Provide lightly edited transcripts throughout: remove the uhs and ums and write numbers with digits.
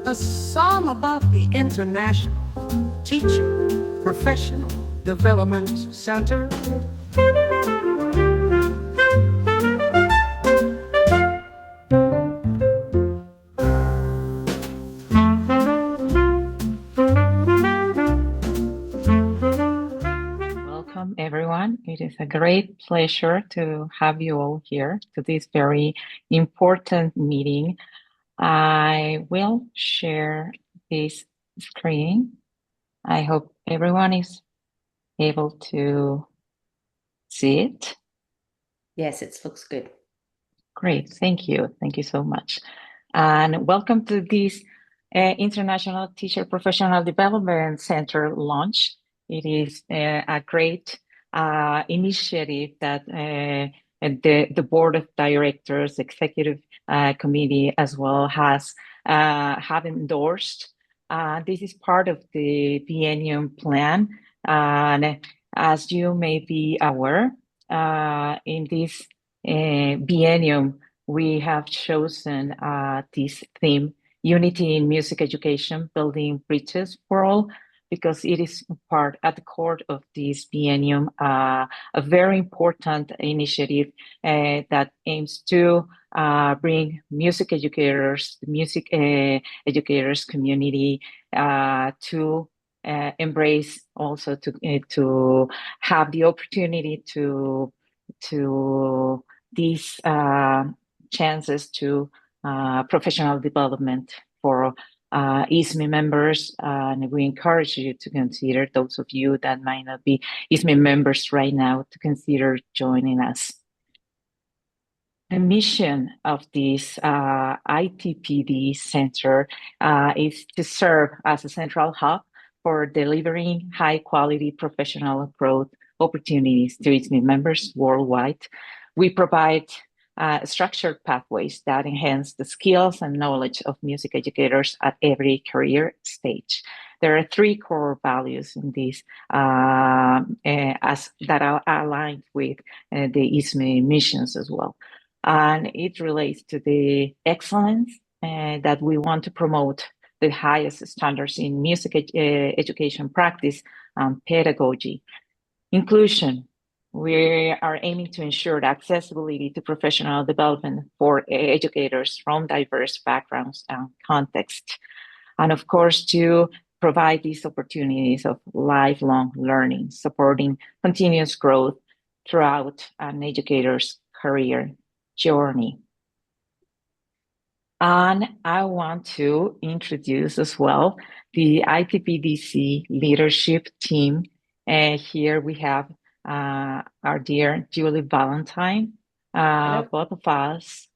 A song about the International Teacher Professional Development Center. Welcome, everyone. It is a great pleasure to have you all here to this very important meeting. I will share this screen. I hope everyone is able to see it. Yes, it looks good. Great, thank you. Thank you so much. And welcome to this International Teacher Professional Development Center launch. It is a great initiative that the Board of Directors, Executive Committee as well have endorsed. This is part of the biennium plan. And as you may be aware, in this biennium, we have chosen this theme, Unity in Music Education, Building Bridges for All, because it is part at the core of this biennium, a very important initiative that aims to bring music educators, the music educators community to embrace, also to have the opportunity to these chances to professional development for ISME members, and we encourage you to consider, those of you that might not be ISME members right now, to consider joining us. The mission of this ITPD Center is to serve as a central hub for delivering high-quality professional growth opportunities to ISME members worldwide. We provide structured pathways that enhance the skills and knowledge of music educators at every career stage. There are three core values in this that are aligned with the ISME missions as well. And it relates to the excellence that we want to promote the highest standards in music education practice and pedagogy. Inclusion. We are aiming to ensure the accessibility to professional development for educators from diverse backgrounds and contexts. And of course, to provide these opportunities of lifelong learning, supporting continuous growth throughout an educator's career journey. And I want to introduce as well the ITPDC leadership team. Here we have our dear Julie Valentine, both of us.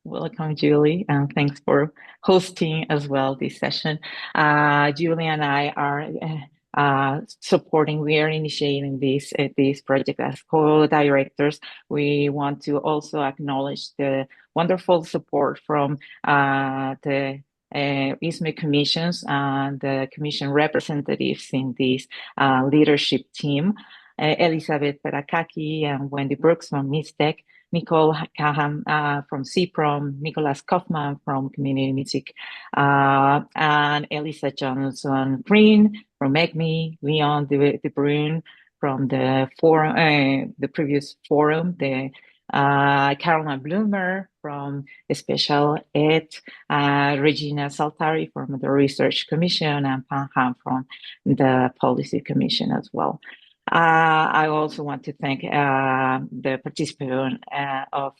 Welcome, Julie, and thanks for hosting as well this session. Julie and I are supporting, we are initiating this project as co-directors. We want to also acknowledge the wonderful support from the ISME commissions and the commission representatives in this leadership team. Elizabeth Perakaki and Wendy Brooks from MISTEC, Nicole Cahan from CPROM, Nicholas Kaufman from Community Music, and Elisa Johnson Green from EGMI, Leon de Bruyne from the forum, the previous forum, the Caroline Bloomer from Special Ed, Regina Saltari from the Research Commission, and Pan Han from the Policy Commission as well. I also want to thank the participant of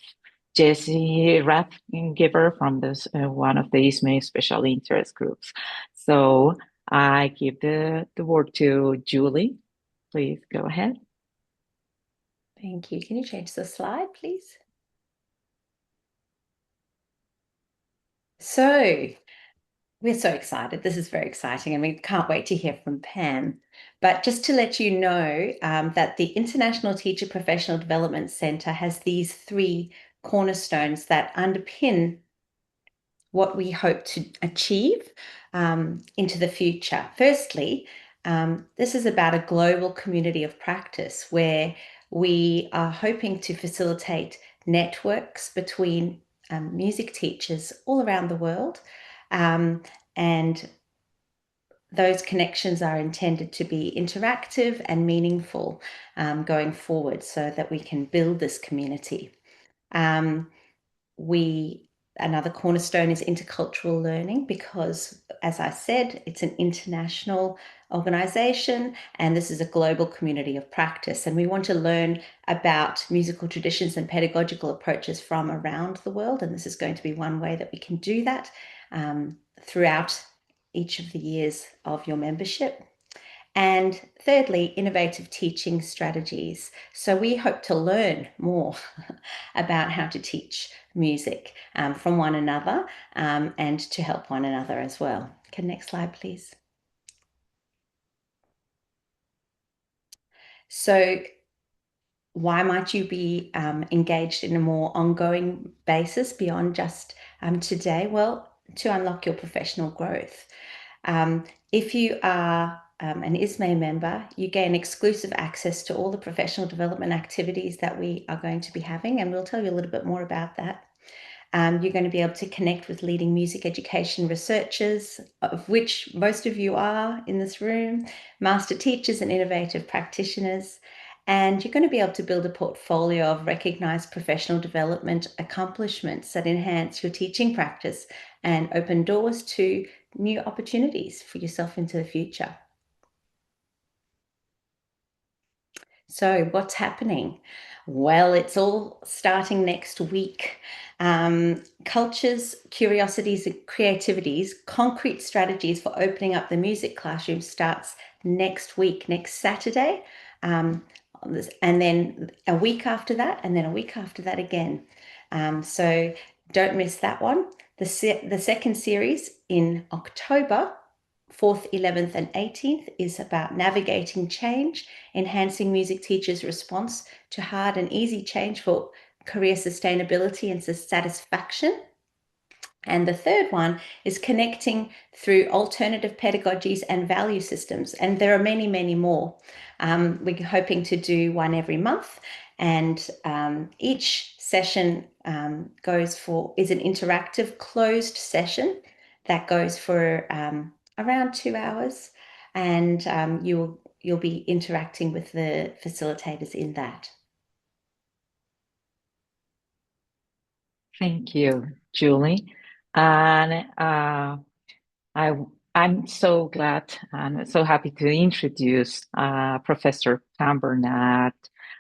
Jessie Rathgiver from this one of the ISME special interest groups. So I give the word to Julie. Please go ahead. Thank you. Can you change the slide, please? So we're so excited. This is very exciting, and we can't wait to hear from Pam. But just to let you know that the International Teacher Professional Development Center has these three cornerstones that underpin what we hope to achieve into the future. Firstly, this is about a global community of practice where we are hoping to facilitate networks between music teachers all around the world, And those connections are intended to be interactive and meaningful going forward so that we can build this community. Another cornerstone is intercultural learning because, as I said, it's an international organization and this is a global community of practice. And we want to learn about musical traditions and pedagogical approaches from around the world. And this is going to be one way that we can do that throughout each of the years of your membership. And thirdly, innovative teaching strategies. So we hope to learn more about how to teach music from one another and to help one another as well. Next slide, please. So why might you be engaged in a more ongoing basis beyond just today? Well, to unlock your professional growth. If you are an ISME member, you gain exclusive access to all the professional development activities that we are going to be having, and we'll tell you a little bit more about that. You're going to be able to connect with leading music education researchers, of which most of you are in this room, master teachers and innovative practitioners. And you're going to be able to build a portfolio of recognized professional development accomplishments that enhance your teaching practice and open doors to new opportunities for yourself into the future. So what's happening? Well, it's all starting next week. Cultures, curiosities, and creativities, concrete strategies for opening up the music classroom starts next week, next Saturday. And then a week after that, and then a week after that again. So don't miss that one. The second series in October, 4th, 11th, and 18th is about navigating change, enhancing music teachers' response to hard and easy change for career sustainability and satisfaction. And the third one is connecting through alternative pedagogies and value systems. And there are many, many more. We're hoping to do one every month. And each session is an interactive closed session that goes for around 2 hours. And you'll be interacting with the facilitators in that. Thank you, Julie. And I'm so glad and so happy to introduce Professor Pamela Burnard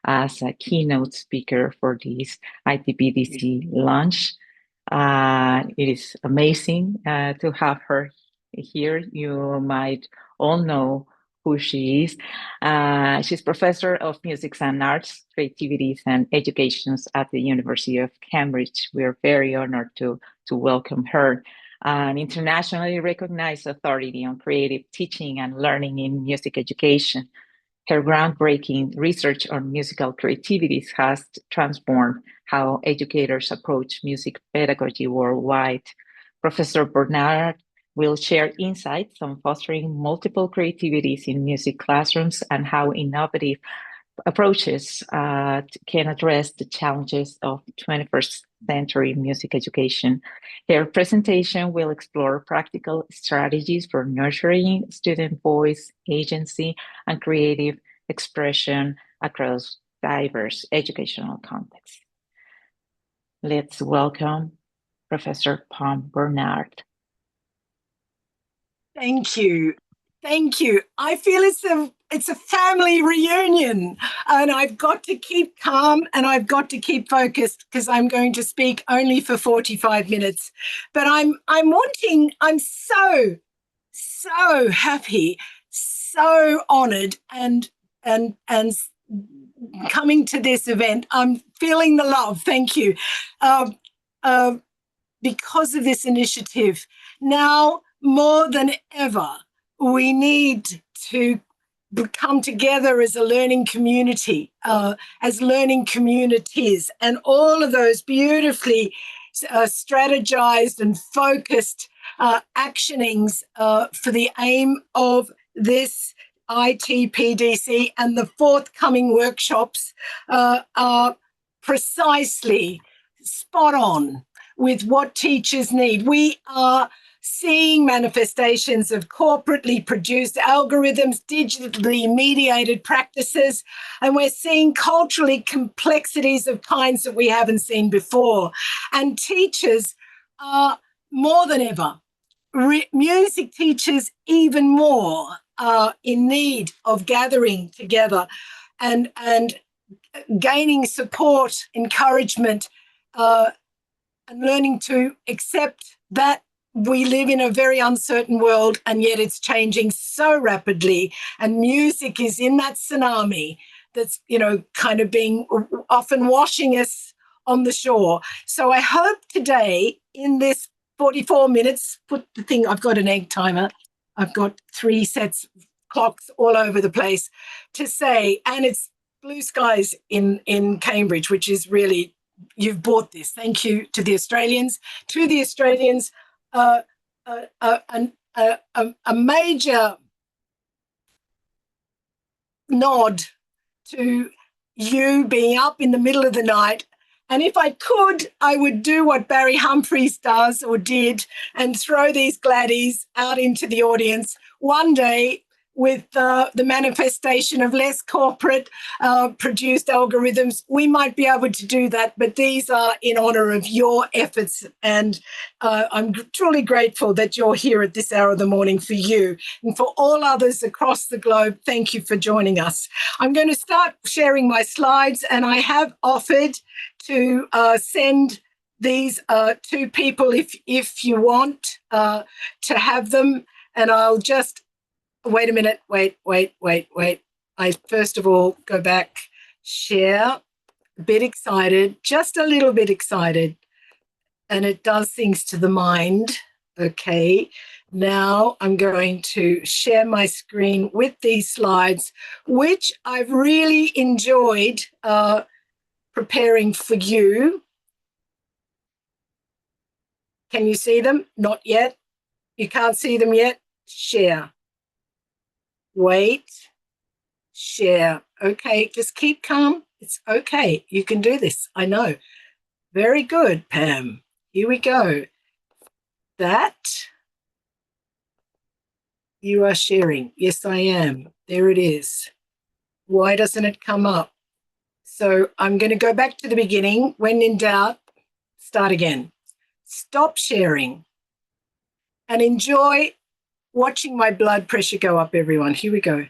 as a keynote speaker for this ITPDC launch. It is amazing to have her here. You might all know who she is. She's professor of music and arts, creativities, and educations at the University of Cambridge. We're very honored to welcome her. An internationally recognized authority on creative teaching and learning in music education. Her groundbreaking research on musical creativities has transformed how educators approach music pedagogy worldwide. Professor Burnard will share insights on fostering multiple creativities in music classrooms and how innovative approaches can address the challenges of 21st century music education. Her presentation will explore practical strategies for nurturing student voice, agency, and creative expression across diverse educational contexts. Let's welcome Professor Pamela Burnard. Thank you. Thank you. I feel it's a family reunion, and I've got to keep calm and I've got to keep focused because I'm going to speak only for 45 minutes. But I'm so happy, so honored and coming to this event. I'm feeling the love. Thank you. Because of this initiative, now more than ever, we need to come together as a learning community, as learning communities, and all of those beautifully strategized and focused actionings for the aim of this ITPDC and the forthcoming workshops are precisely spot on with what teachers need. We are seeing manifestations of corporately produced algorithms, digitally mediated practices, and we're seeing culturally complexities of kinds that we haven't seen before. And teachers are more than ever, music teachers even more, are in need of gathering together and gaining support, encouragement, and learning to accept that we live in a very uncertain world, and yet it's changing so rapidly. And music is in that tsunami that's, kind of being often washing us on the shore. So I hope today in this 44 minutes, I've got an egg timer. I've got 3 sets of clocks all over the place to say, and it's blue skies in Cambridge, which is really, you've bought this. Thank you to the Australians. To the Australians, a major nod to you being up in the middle of the night. And if I could, I would do what Barry Humphries does or did and throw these gladdies out into the audience. One day, with the manifestation of less corporate produced algorithms, we might be able to do that, but these are in honor of your efforts. And I'm truly grateful that you're here at this hour of the morning for you. And for all others across the globe, thank you for joining us. I'm going to start sharing my slides, and I have offered to send these to people if you want to have them. And I'll just wait a minute. Wait. I first of all go back, share, a bit excited, just a little bit excited. And it does things to the mind. Okay. Now I'm going to share my screen with these slides, which I've really enjoyed preparing for you. Can you see them? Not yet. You can't see them yet? Share. Wait, share. Okay, just keep calm. It's okay. You can do this. I know. Very good, Pam. Here we go. That you are sharing. Yes, I am. There it is. Why doesn't it come up? So I'm going to go back to the beginning. When in doubt, start again. Stop sharing and enjoy watching my blood pressure go up, everyone. Here we go.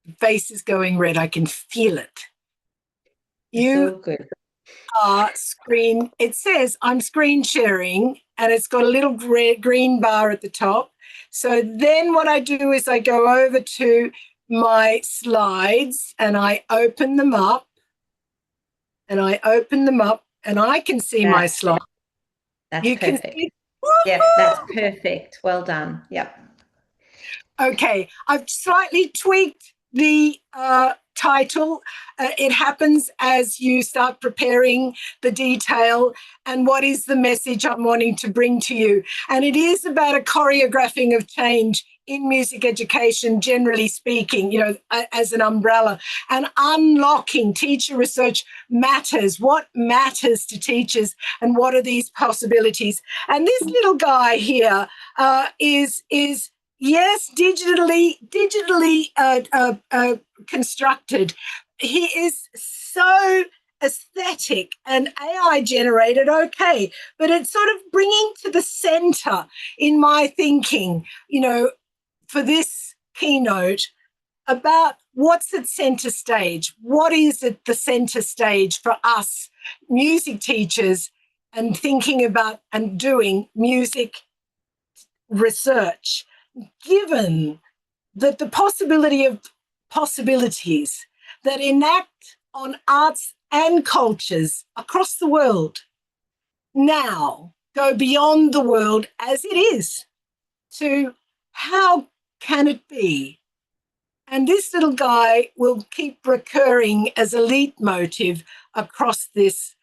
The face is going red. I can feel it. You So good. are screen. It says I'm screen sharing, and it's got a little green bar at the top. So then what I do is I go over to my slides and I open them up, and I can see my slide. That's You perfect. can see. Yep, that's perfect. Well done. Yep. Okay, I've slightly tweaked the title. It happens as you start preparing the detail and what is the message I'm wanting to bring to you. And it is about a choreographing of change in music education, generally speaking, as an umbrella, and unlocking teacher research matters. What matters to teachers, and what are these possibilities? And this little guy here is yes, digitally constructed. He is so aesthetic and AI generated, okay, but it's sort of bringing to the center in my thinking, for this keynote about what's at center stage. What is at the center stage for us music teachers and thinking about and doing music research, given that the possibility of possibilities that enact on arts and cultures across the world now go beyond the world as it is to how can it be? And this little guy will keep recurring as a leitmotif across this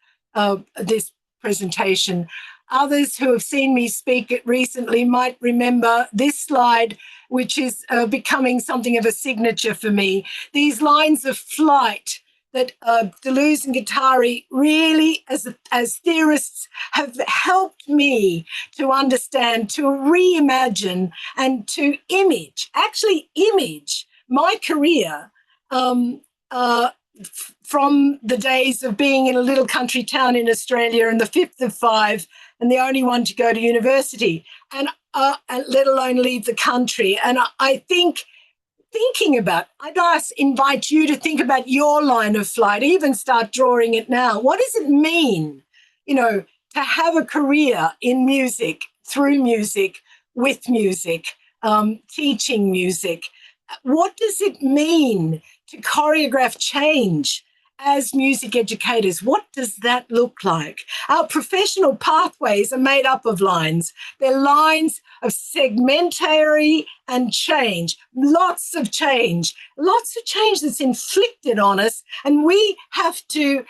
presentation. Others who have seen me speak it recently might remember this slide, which is becoming something of a signature for me. These lines of flight that Deleuze and Guattari really, as theorists, have helped me to understand, to reimagine, and to actually image my career from the days of being in a little country town in Australia and the fifth of five and the only one to go to university, and let alone leave the country. And I think I'd invite you to think about your line of flight, even start drawing it now. What does it mean, to have a career in music, through music, with music, teaching music? What does it mean to choreograph change as music educators? What does that look like? Our professional pathways are made up of lines. They're lines of segmentary and change, lots of change that's inflicted on us. And we have to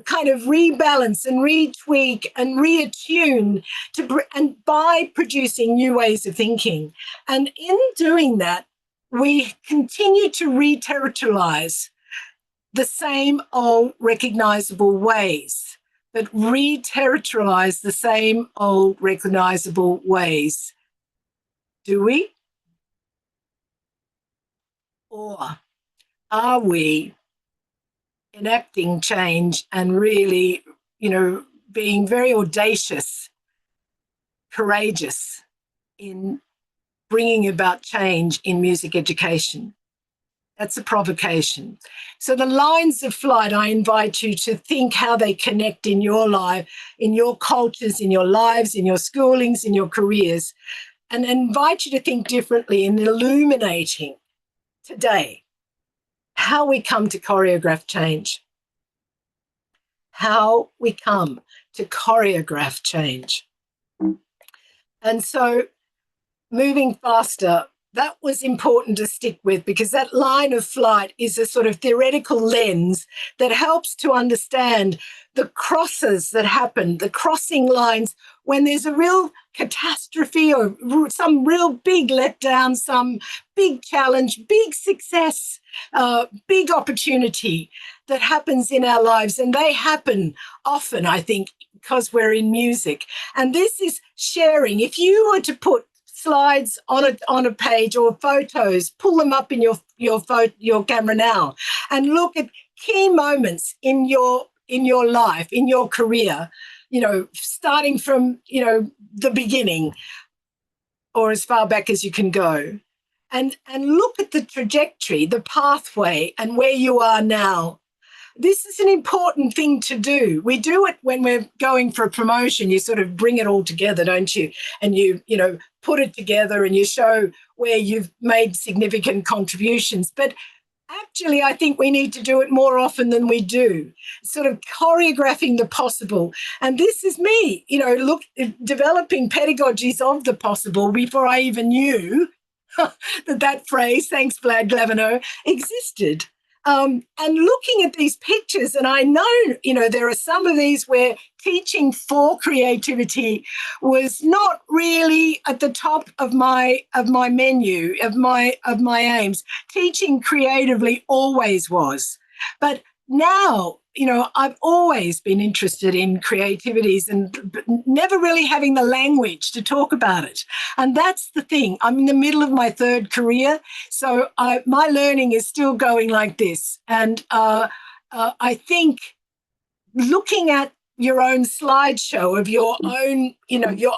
kind of rebalance and retweak and reattune and by producing new ways of thinking. And in doing that, we continue to re-territorialize the same old recognizable ways, but re-territorialize the same old recognizable ways. Do we? Or are we enacting change and really, being very audacious, courageous in bringing about change in music education? That's a provocation. So the lines of flight, I invite you to think how they connect in your life, in your cultures, in your lives, in your schoolings, in your careers, and invite you to think differently in illuminating today how we come to choreograph change. How we come to choreograph change. And so moving faster, that was important to stick with, because that line of flight is a sort of theoretical lens that helps to understand the crosses that happen, the crossing lines when there's a real catastrophe or some real big letdown, some big challenge, big success, big opportunity that happens in our lives. And they happen often, I think, because we're in music. And this is sharing. If you were to put slides on a page or photos, pull them up in your camera now and look at key moments in your life, in your career, starting from the beginning or as far back as you can go, and look at the trajectory, the pathway, and where you are now. This is an important thing to do. We do it when we're going for a promotion. You sort of bring it all together, don't you? And you put it together and you show where you've made significant contributions. But actually, I think we need to do it more often than we do, sort of choreographing the possible. And this is me, developing pedagogies of the possible before I even knew that phrase, thanks Vlad Glavineau, existed. And looking at these pictures, and I know, there are some of these where teaching for creativity was not really at the top of my menu, of my aims. Teaching creatively always was. But now, I've always been interested in creativities and never really having the language to talk about it. And that's the thing. I'm in the middle of my third career, so my learning is still going like this. And I think looking at your own slideshow of your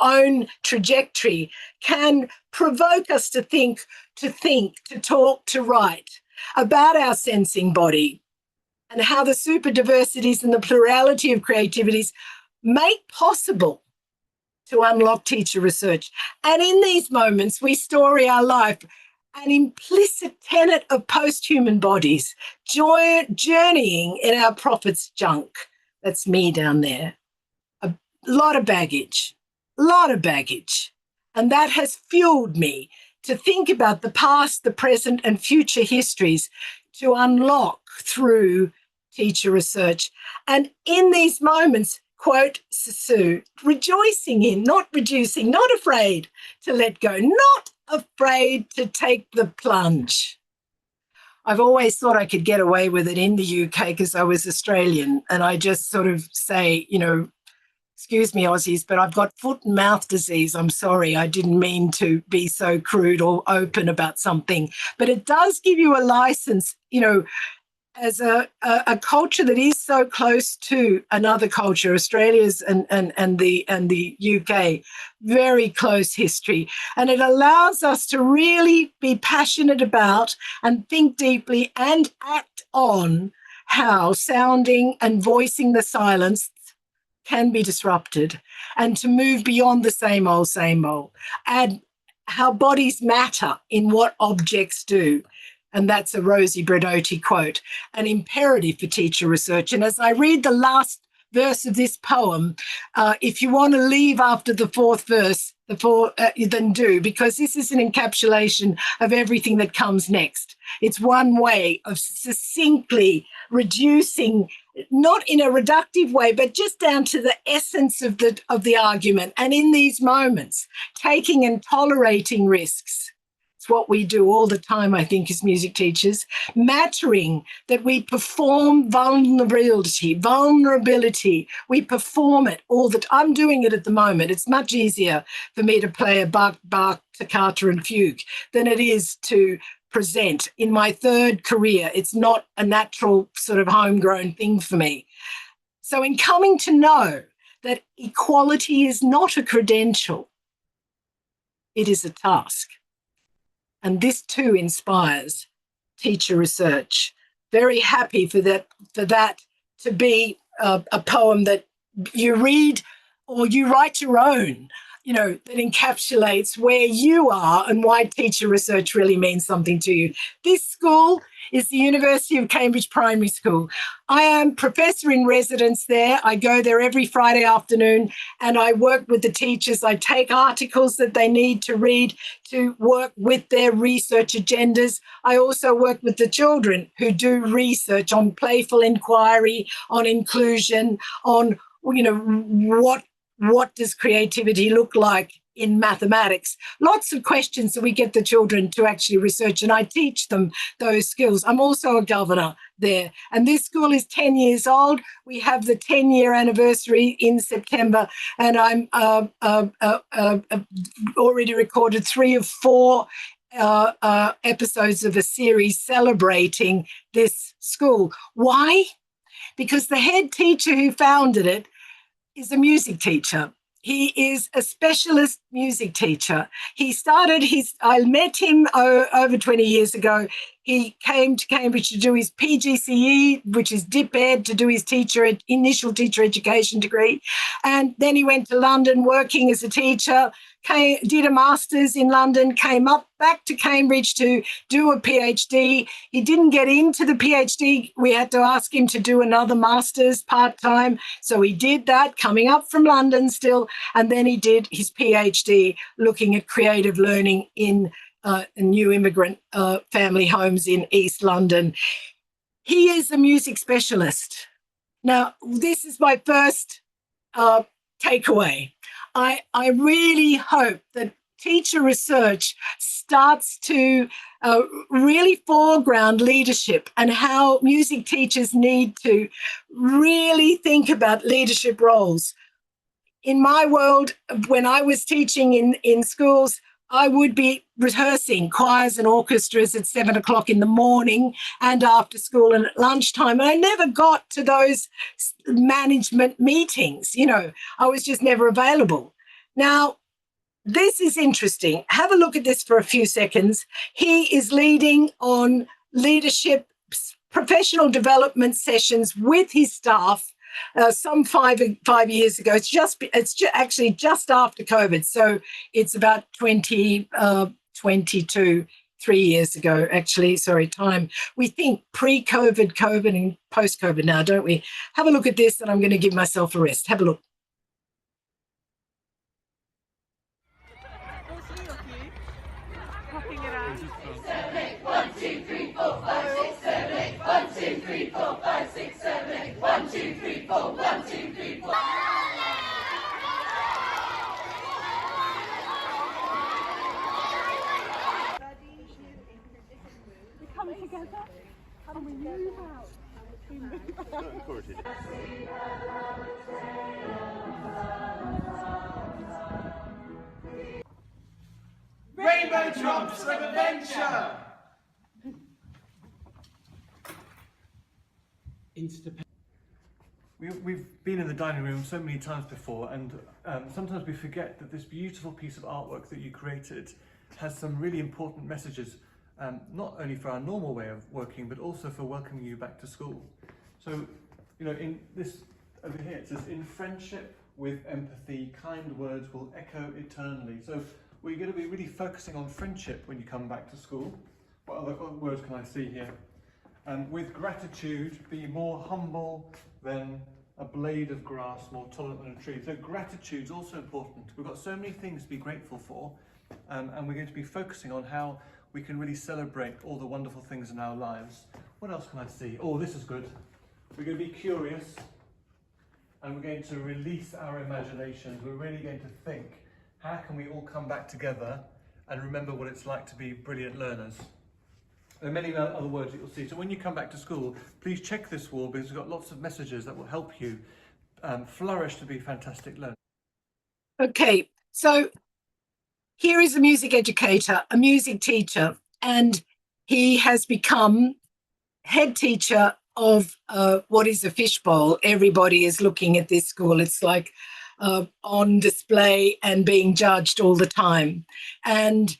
own trajectory can provoke us to think, to talk, to write about our sensing body, and how the super diversities and the plurality of creativities make possible to unlock teacher research. And in these moments, we story our life, an implicit tenet of post-human bodies, journeying in our prophet's junk. That's me down there. A lot of baggage. And that has fueled me to think about the past, the present, and future histories to unlock through teacher research. And in these moments, quote Sue, rejoicing in, not reducing, not afraid to let go, not afraid to take the plunge. I've always thought I could get away with it in the UK because I was Australian, and I just sort of say, excuse me, Aussies, but I've got foot and mouth disease. I'm sorry, I didn't mean to be so crude or open about something. But it does give you a license, as a culture that is so close to another culture, Australia's and the UK, very close history. And it allows us to really be passionate about and think deeply and act on how sounding and voicing the silence can be disrupted, and to move beyond the same old, and how bodies matter in what objects do. And that's a Rosie Braidotti quote, an imperative for teacher research. And as I read the last verse of this poem, if you want to leave after the fourth verse, then do, because this is an encapsulation of everything that comes next. It's one way of succinctly reducing, not in a reductive way, but just down to the essence of the argument. And in these moments, taking and tolerating risks. It's what we do all the time, I think, as music teachers, mattering that we perform vulnerability. We perform it all the time. I'm doing it at the moment. It's much easier for me to play a Bach, toccata and fugue than it is to present. In my third career, it's not a natural sort of homegrown thing for me. So in coming to know that equality is not a credential, it is a task. And this too inspires teacher research. Very happy for that to be a poem that you read or you write your own, that encapsulates where you are and why teacher research really means something to you. This school is the University of Cambridge Primary School. I am professor in residence there. I go there every Friday afternoon and I work with the teachers. I take articles that they need to read to work with their research agendas. I also work with the children who do research on playful inquiry, on inclusion, on, what does creativity look like in mathematics? Lots of questions that we get the children to actually research, and I teach them those skills. I'm also a governor there, and this school is 10 years old. We have the 10-year anniversary in September, and I'm already recorded 3 of 4 episodes of a series celebrating this school. Why? Because the head teacher who founded it is a music teacher. He is a specialist music teacher. I met him over 20 years ago. He came to Cambridge to do his PGCE, which is DIP Ed, to do his initial teacher education degree. And then he went to London working as a teacher, did a master's in London, came back to Cambridge to do a PhD. He didn't get into the PhD. We had to ask him to do another master's part-time. So he did that, coming up from London still. And then he did his PhD looking at creative learning in new immigrant family homes in East London. He is a music specialist. Now, this is my first takeaway. I really hope that teacher research starts to really foreground leadership and how music teachers need to really think about leadership roles. In my world, when I was teaching in schools, I would be rehearsing choirs and orchestras at 7 o'clock in the morning and after school and at lunchtime. And I never got to those management meetings. I was just never available. Now, this is interesting. Have a look at this for a few seconds. He is leading on leadership, professional development sessions with his staff. Some 5 years ago. It's actually just after COVID. So it's about 2022, 3 years ago, actually. Sorry, time. We think pre-COVID, COVID, and post-COVID now, don't we? Have a look at this, and I'm going to give myself a rest. Have a look. One, two, three, four, five, six, seven, eight. 1, 2, 3, 4, 5, 6, 7, 8. 1, 2, 3, 4. 1, 2, 3, 4. We come together. Rainbow Drops of Adventure! We've been in the dining room so many times before, and sometimes we forget that this beautiful piece of artwork that you created has some really important messages, not only for our normal way of working, but also for welcoming you back to school. So, you know, in this over here, it says, "In friendship with empathy, kind words will echo eternally." So we're going to be really focusing on friendship when you come back to school. What other words can I see here? With gratitude, be more humble than a blade of grass, more tolerant than a tree. So gratitude's also important. We've got so many things to be grateful for, and we're going to be focusing on how we can really celebrate all the wonderful things in our lives. What else can I see? Oh, this is good. We're going to be curious, and we're going to release our imaginations. We're really going to think, how can we all come back together and remember what it's like to be brilliant learners? There are many other words that you'll see. So when you come back to school, please check this wall, because we've got lots of messages that will help you flourish to be fantastic learners. Okay, so here is a music educator, a music teacher, and he has become head teacher of what is a fishbowl. Everybody is looking at this school. It's like on display and being judged all the time. And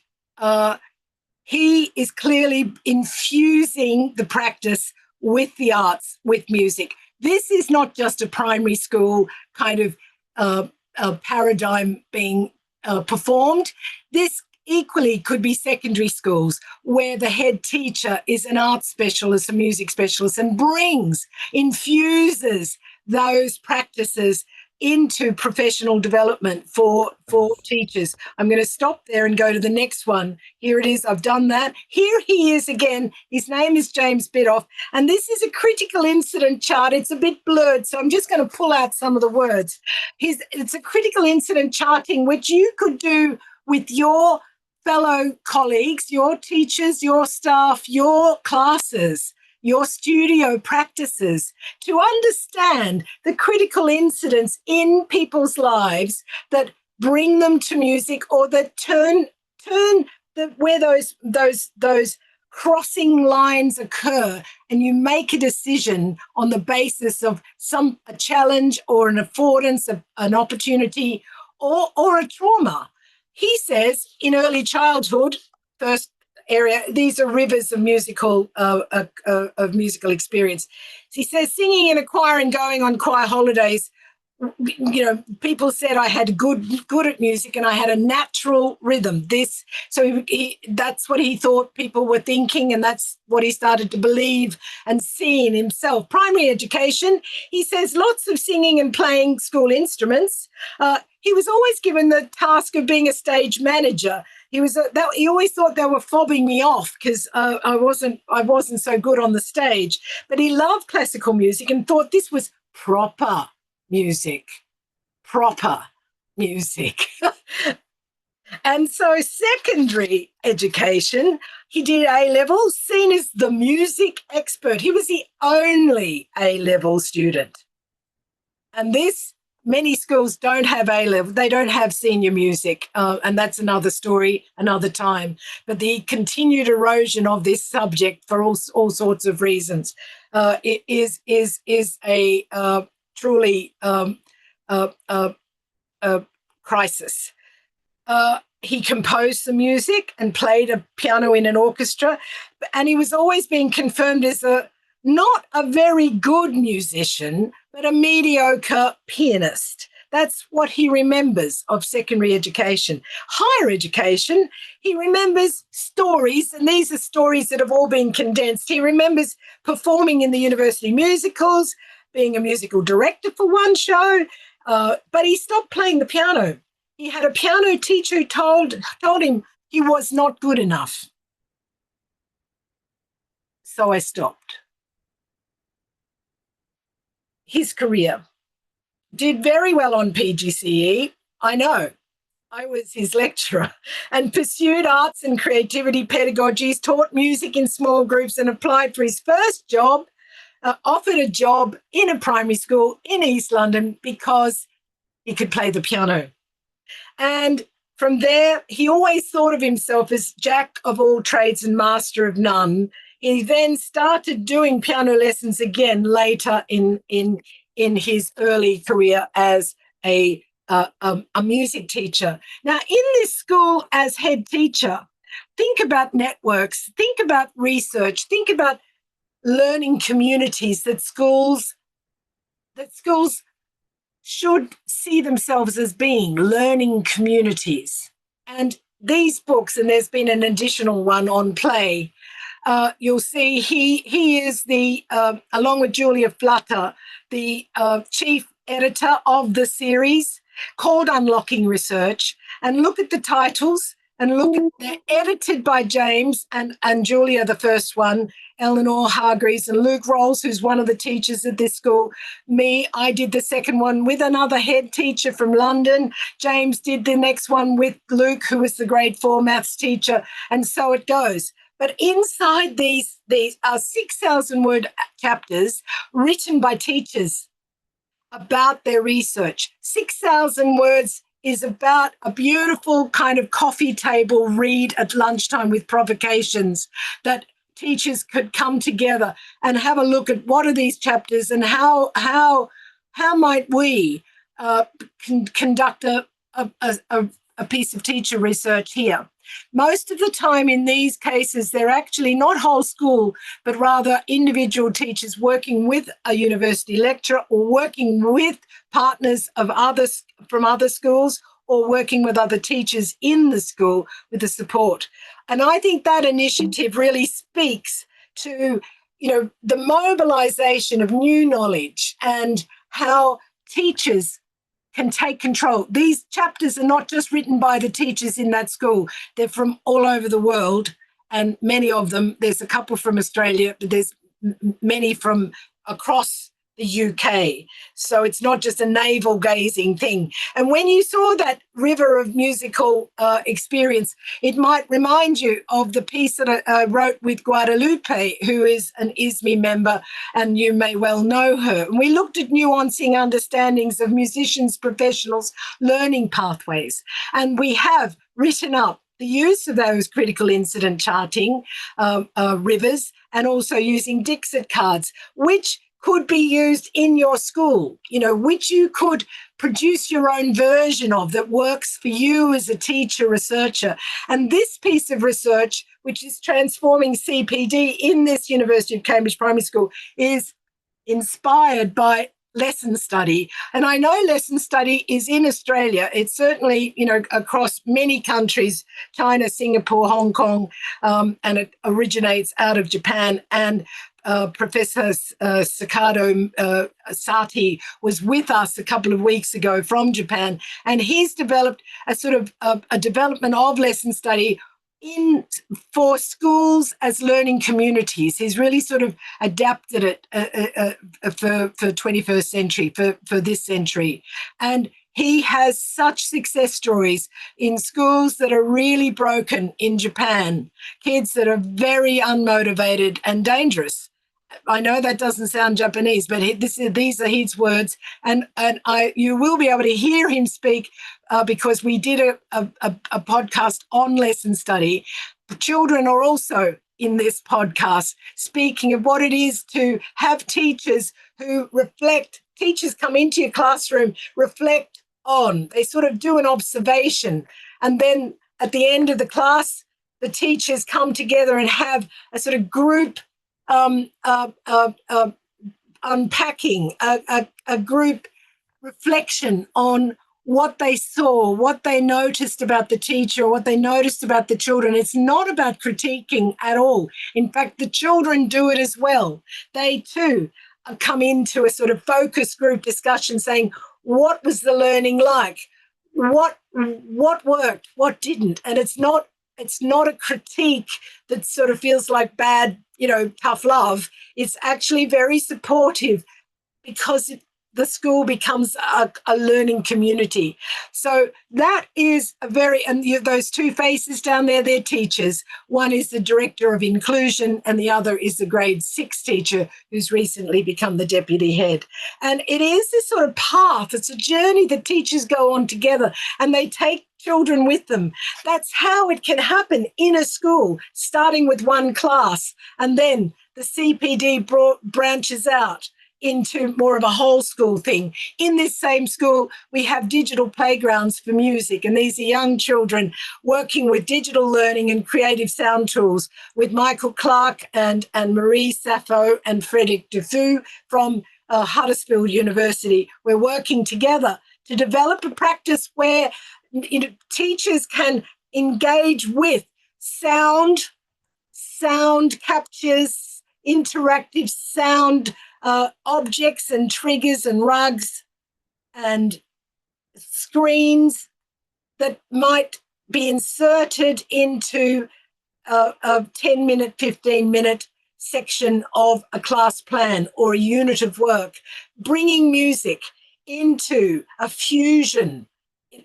he is clearly infusing the practice with the arts, with music. This is not just a primary school kind of paradigm being performed. This equally could be secondary schools where the head teacher is an art specialist, a music specialist, and infuses those practices into professional development for teachers. I'm going to stop there and go to the next one. Here it is. I've done that. Here he is again. His name is James Bidoff, and this is a critical incident chart. It's a bit blurred, so I'm just going to pull out some of the words. It's a critical incident charting, which you could do with your fellow colleagues, your teachers, your staff, your classes, your studio practices, to understand the critical incidents in people's lives that bring them to music, or that turn where those crossing lines occur, and you make a decision on the basis of a challenge or an affordance, an opportunity, or a trauma. He says in early childhood, first area, these are rivers of musical experience. He says, singing in a choir and going on choir holidays, you know, people said I had good at music and I had a natural rhythm. That's what he thought people were thinking, and that's what he started to believe and see in himself. Primary education, he says, lots of singing and playing school instruments. He was always given the task of being a stage manager. He always thought they were fobbing me off because I wasn't so good on the stage. But he loved classical music and thought this was proper music. And so secondary education, he did A-level, seen as the music expert. He was the only A-level student. And many schools don't have A-level. They don't have senior music. And that's another story, another time. But the continued erosion of this subject for all sorts of reasons is a truly crisis. He composed the music and played a piano in an orchestra, and he was always being confirmed as not a very good musician, but a mediocre pianist. That's what he remembers of secondary education. Higher education, he remembers stories, and these are stories that have all been condensed. He remembers performing in the university musicals, being a musical director for one show, but he stopped playing the piano. He had a piano teacher who told him he was not good enough. So I stopped. His career did very well on PGCE, I know, I was his lecturer and pursued arts and creativity pedagogies, taught music in small groups, and applied for his first job, offered a job in a primary school in East London because he could play the piano. And from there, he always thought of himself as jack of all trades and master of none. He then started doing piano lessons again later in his early career as a music teacher. Now, in this school as head teacher, think about networks, think about research, think about learning communities that schools should see themselves as being learning communities. And these books, and there's been an additional one on play, you'll see he is the, along with Julia Flutter, the chief editor of the series called Unlocking Research. And look at the titles and look at, they're edited by James and Julia, the first one, Eleanor Hargreaves and Luke Rolls, who's one of the teachers at this school. I did the second one with another head teacher from London. James did the next one with Luke, who was the grade 4 maths teacher, and so it goes. But inside these are 6,000 word chapters written by teachers about their research. 6,000 words is about a beautiful kind of coffee table read at lunchtime with provocations that teachers could come together and have a look at what are these chapters and how might we conduct a piece of teacher research here. Most of the time in these cases, they're actually not whole school, but rather individual teachers working with a university lecturer or working with partners of others from other schools or working with other teachers in the school with the support. And I think that initiative really speaks to, the mobilization of new knowledge and how teachers can take control. These chapters are not just written by the teachers in that school. They're from all over the world, and many of them, there's a couple from Australia, but there's many from across the UK. So it's not just a navel-gazing thing. And when you saw that river of musical experience, it might remind you of the piece that I wrote with Guadalupe, who is an ISME member, and you may well know her. And we looked at nuancing understandings of musicians, professionals, learning pathways. And we have written up the use of those critical incident charting rivers, and also using Dixit cards, which could be used in your school, which you could produce your own version of that works for you as a teacher, researcher. And this piece of research, which is transforming CPD in this University of Cambridge Primary School, is inspired by lesson study. And I know lesson study is in Australia. It's certainly, across many countries, China, Singapore, Hong Kong, and it originates out of Japan. And Professor Sakado Sati was with us a couple of weeks ago from Japan, and he's developed a sort of a development of lesson study for schools as learning communities. He's really sort of adapted it for 21st century, for this century. And he has such success stories in schools that are really broken in Japan, kids that are very unmotivated and dangerous. I know that doesn't sound Japanese, but these are his words, and you will be able to hear him speak because we did a podcast on lesson study. The children are also in this podcast speaking of what it is to have teachers who reflect. Teachers come into your classroom, reflect on. They sort of do an observation, and then at the end of the class, the teachers come together and have a sort of group unpacking, a group reflection on what they saw, what they noticed about the teacher, what they noticed about the children. It's not about critiquing at all. In fact, the children do it as well. They too come into a sort of focus group discussion saying, what was the learning like? What worked? What didn't? And it's not a critique that sort of feels like bad, tough love. It's actually very supportive because the school becomes a learning community. So that is a very, and those two faces down there, they're teachers. One is the director of inclusion and the other is the grade 6 teacher who's recently become the deputy head. And it is this sort of path, it's a journey that teachers go on together and they take children with them. That's how it can happen in a school, starting with one class, and then the CPD branches out into more of a whole school thing. In this same school, we have digital playgrounds for music, and these are young children working with digital learning and creative sound tools with Michael Clark and Marie Sappho and Frederick Dufu from Huddersfield University. We're working together to develop a practice where teachers can engage with sound captures, interactive sound objects and triggers and rugs and screens that might be inserted into a 10-minute, 15-minute section of a class plan or a unit of work, bringing music into a fusion,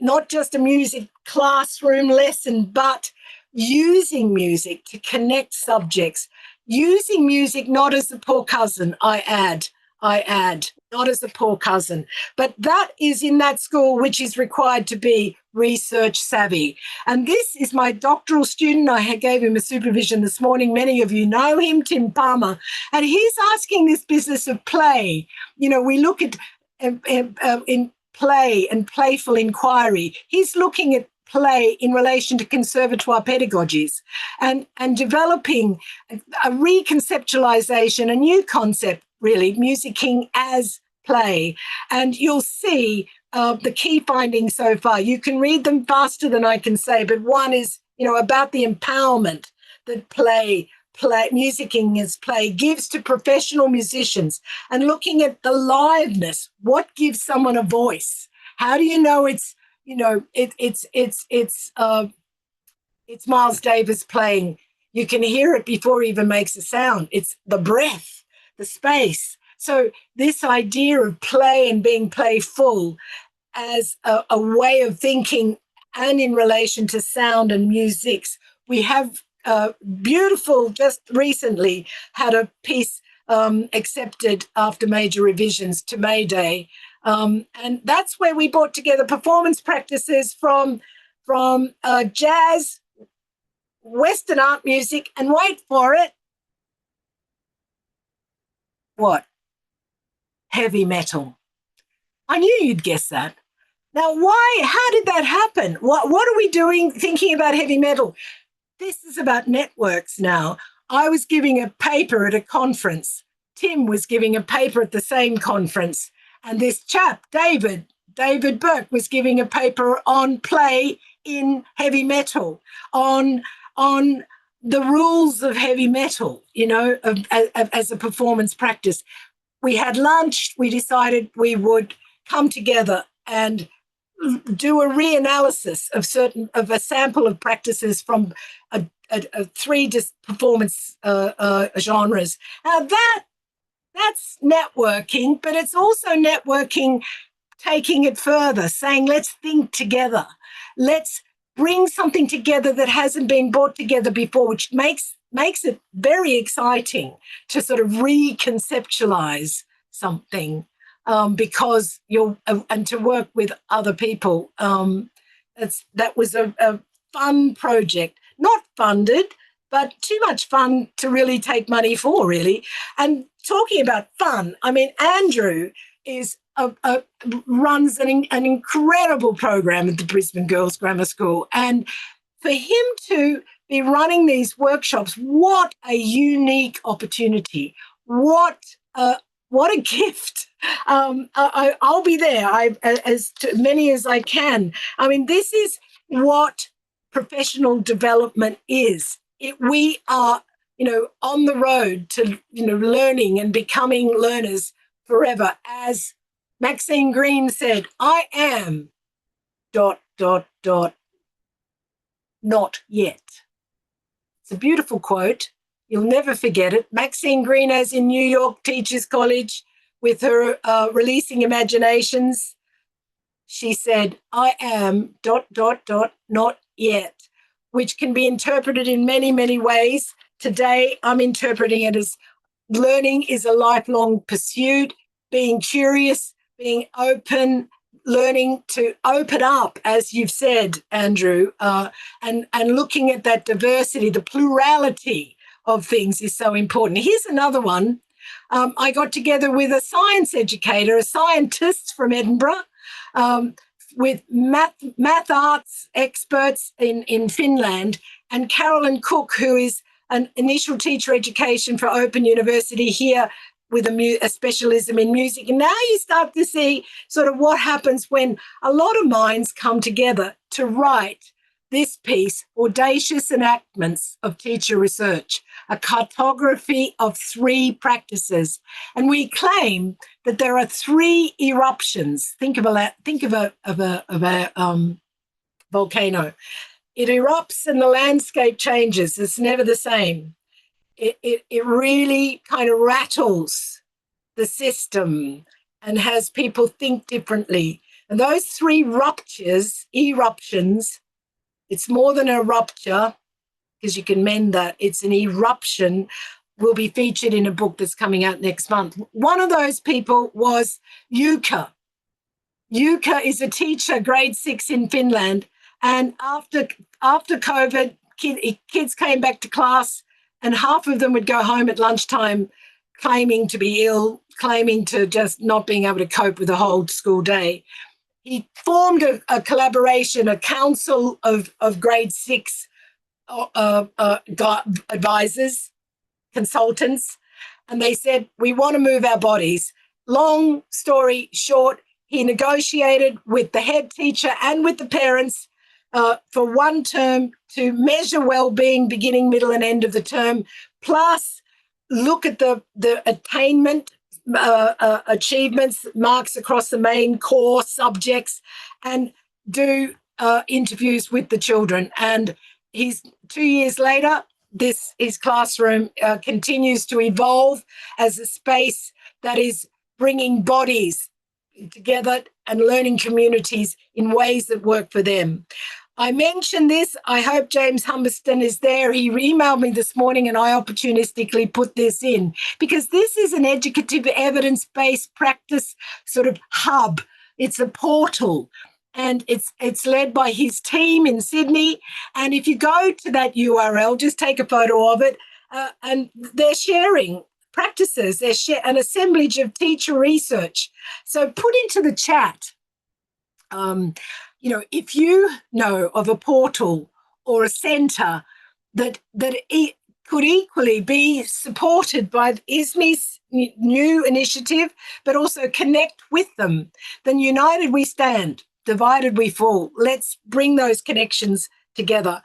not just a music classroom lesson, but using music to connect subjects, using music not as a poor cousin, I add, not as a poor cousin, but that is in that school which is required to be research savvy. And this is my doctoral student. I gave him a supervision this morning. Many of you know him, Tim Palmer, and he's asking this business of play. We look at in play and playful inquiry. He's looking at play in relation to conservatoire pedagogies and developing a reconceptualization, a new concept, really, musicking as play. And you'll see the key findings so far. You can read them faster than I can say, but one is, about the empowerment that musicking as play gives to professional musicians, and looking at the liveness. What gives someone a voice? How do you know it's Miles Davis playing? You can hear it before he even makes a sound. It's the breath, the space. So this idea of play and being playful as a way of thinking, and in relation to sound and musics, we have beautiful, just recently had a piece accepted after major revisions to May Day. And that's where we brought together performance practices from jazz, Western art music, and wait for it, what? Heavy metal. I knew you'd guess that. Now, how did that happen? What are we doing thinking about heavy metal? This is about networks now. I was giving a paper at a conference. Tim was giving a paper at the same conference. And this chap, David Burke, was giving a paper on play in heavy metal, on the rules of heavy metal, as a performance practice. We had lunch. We decided we would come together and do a reanalysis of a sample of practices from three performance genres. Now that's networking, but it's also networking, taking it further, saying, let's think together. Let's bring something together that hasn't been brought together before, which makes it very exciting to sort of reconceptualize something, because and to work with other people. That was a fun project, not funded, but too much fun to really take money for, really. And talking about fun, I mean, Andrew runs an incredible program at the Brisbane Girls Grammar School. And for him to be running these workshops, what a unique opportunity. What a gift. I'll be there, as many as I can. I mean, this is what professional development is. We are, on the road to, learning and becoming learners forever. As Maxine Green said, I am ... not yet. It's a beautiful quote. You'll never forget it. Maxine Green, as in New York Teachers College, with her Releasing Imaginations, she said, I am ... not yet, which can be interpreted in many, many ways. Today, I'm interpreting it as learning is a lifelong pursuit, being curious, being open, learning to open up, as you've said, Andrew, and looking at that diversity, the plurality of things is so important. Here's another one. I got together with a science educator, a scientist from Edinburgh, with math arts experts in Finland, and Carolyn Cook, who is an initial teacher education for Open University here with a specialism in music. And now you start to see sort of what happens when a lot of minds come together to write this piece, Audacious Enactments of Teacher Research, a cartography of 3 practices. And we claim that there are 3 eruptions. Think of a volcano. It erupts and the landscape changes. It's never the same. It really kind of rattles the system and has people think differently. And those 3 eruptions, it's more than a rupture, because you can mend that. It's an eruption, will be featured in a book that's coming out next month. One of those people was Jukka. Jukka is a teacher, grade 6 in Finland. And after COVID, kids came back to class, and half of them would go home at lunchtime claiming to be ill, claiming to just not being able to cope with the whole school day. He formed a collaboration, a council of grade 6 advisors, consultants, and they said, we want to move our bodies. Long story short, he negotiated with the head teacher and with the parents for 1 term to measure well-being beginning, middle, and end of the term, plus look at the attainment, achievements, marks across the main core subjects, and do interviews with the children. And he's 2 years later, his classroom continues to evolve as a space that is bringing bodies together and learning communities in ways that work for them. I mentioned this. I hope James Humberston is there. He emailed me this morning and I opportunistically put this in because this is an educative, evidence-based practice sort of hub. It's a portal and it's led by his team in Sydney. And if you go to that URL, just take a photo of it, and they're sharing practices. They're an assemblage of teacher research. So put into the chat, if you know of a portal or a centre that it could equally be supported by ISME's new initiative, but also connect with them, then united we stand, divided we fall. Let's bring those connections together.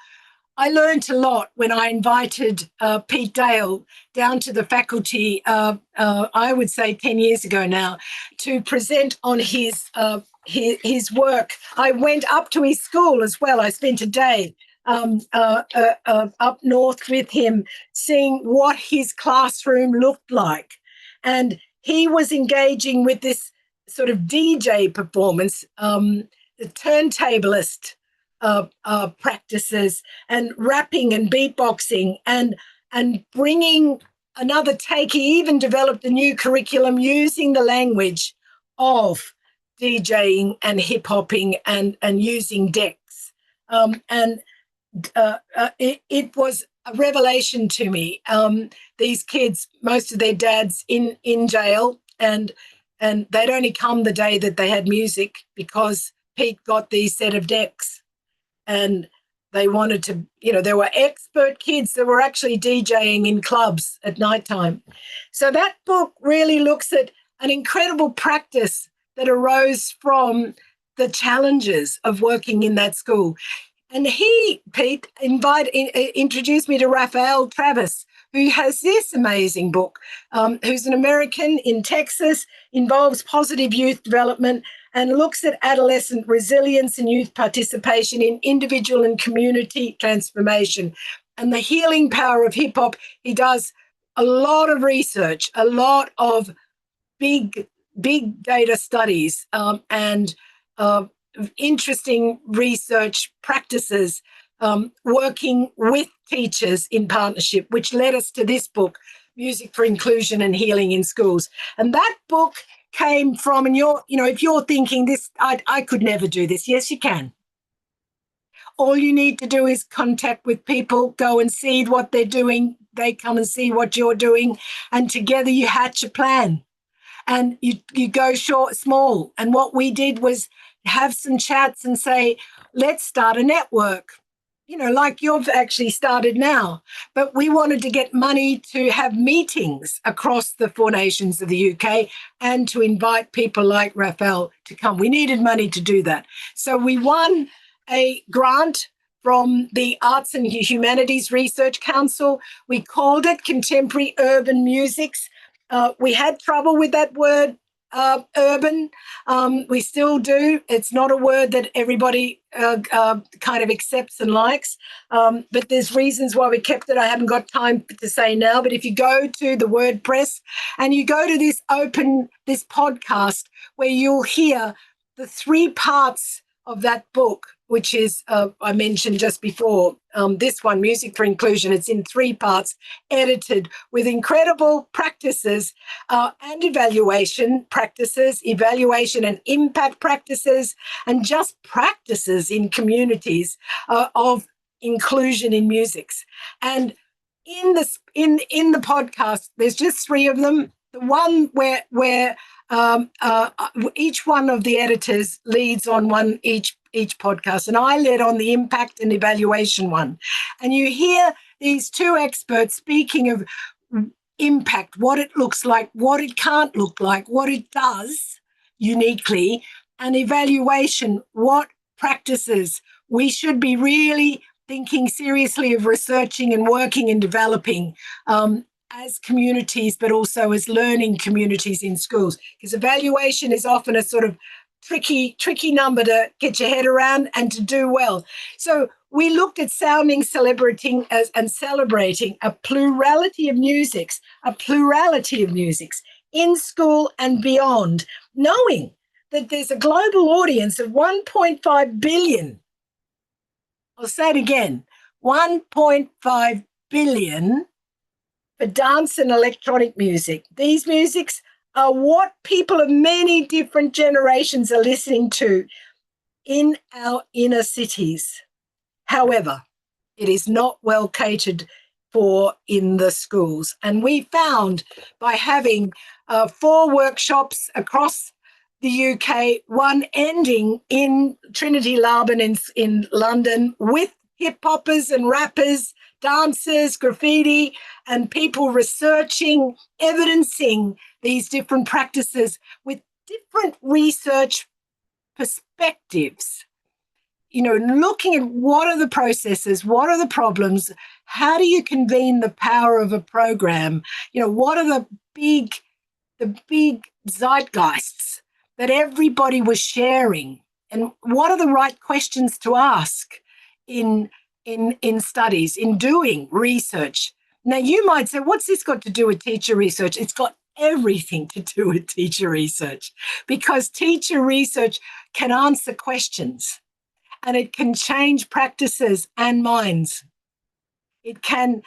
I learned a lot when I invited Pete Dale down to the faculty, I would say 10 years ago now, to present on his work. I went up to his school as well. I spent a day up north with him, seeing what his classroom looked like. And he was engaging with this sort of DJ performance, the turntablist practices, and rapping and beatboxing, and bringing another take. He even developed a new curriculum using the language of DJing and hip hopping and using decks. It was a revelation to me. These kids, most of their dads in jail, and they'd only come the day that they had music because Pete got these set of decks. And they wanted to, there were expert kids that were actually DJing in clubs at nighttime. So that book really looks at an incredible practice that arose from the challenges of working in that school. And Pete, introduced me to Raphael Travis, who has this amazing book, who's an American in Texas, involves positive youth development, and looks at adolescent resilience and youth participation in individual and community transformation and the healing power of hip hop. He does a lot of research, a lot of big data studies and interesting research practices working with teachers in partnership, which led us to this book, Music for Inclusion and Healing in Schools. And that book came from, and if you're thinking this, I could never do this. Yes, you can. All you need to do is contact with people, go and see what they're doing. They come and see what you're doing, and together you hatch a plan. And you go small. And what we did was have some chats and say, let's start a network, like you've actually started now. But we wanted to get money to have meetings across the 4 nations of the UK and to invite people like Raphael to come. We needed money to do that. So we won a grant from the Arts and Humanities Research Council. We called it Contemporary Urban Musics. We had trouble with that word, urban. We still do. It's not a word that everybody kind of accepts and likes, but there's reasons why we kept it. I haven't got time to say now, but if you go to the WordPress and you go to this podcast where you'll hear the 3 parts of that book, which is, I mentioned just before, this one, Music for Inclusion. It's in 3 parts, edited with incredible practices and evaluation practices, evaluation and impact practices, and just practices in communities of inclusion in musics. And in the podcast, there's just 3 of them. The one where each one of the editors leads on one each podcast, and I led on the impact and evaluation one. And you hear these 2 experts speaking of impact, what it looks like, what it can't look like, what it does uniquely, and evaluation, what practices we should be really thinking seriously of researching and working and developing as communities, but also as learning communities in schools. Because evaluation is often a sort of tricky number to get your head around and to do well. So we looked at sounding, celebrating, and celebrating a plurality of musics in school and beyond, knowing that there's a global audience of 1.5 billion. I'll say it again, 1.5 billion for dance and electronic music. These musics are what people of many different generations are listening to in our inner cities. However, it is not well catered for in the schools. And we found by having 4 workshops across the UK, one ending in Trinity Laban in London with hip-hoppers and rappers, dancers, graffiti, and people researching, evidencing these different practices with different research perspectives. Looking at what are the processes, what are the problems, how do you convene the power of a program? What are the big zeitgeists that everybody was sharing, and what are the right questions to ask in studies, in doing research? Now, you might say, what's this got to do with teacher research? It's got everything to do with teacher research, because teacher research can answer questions and it can change practices and minds. It can,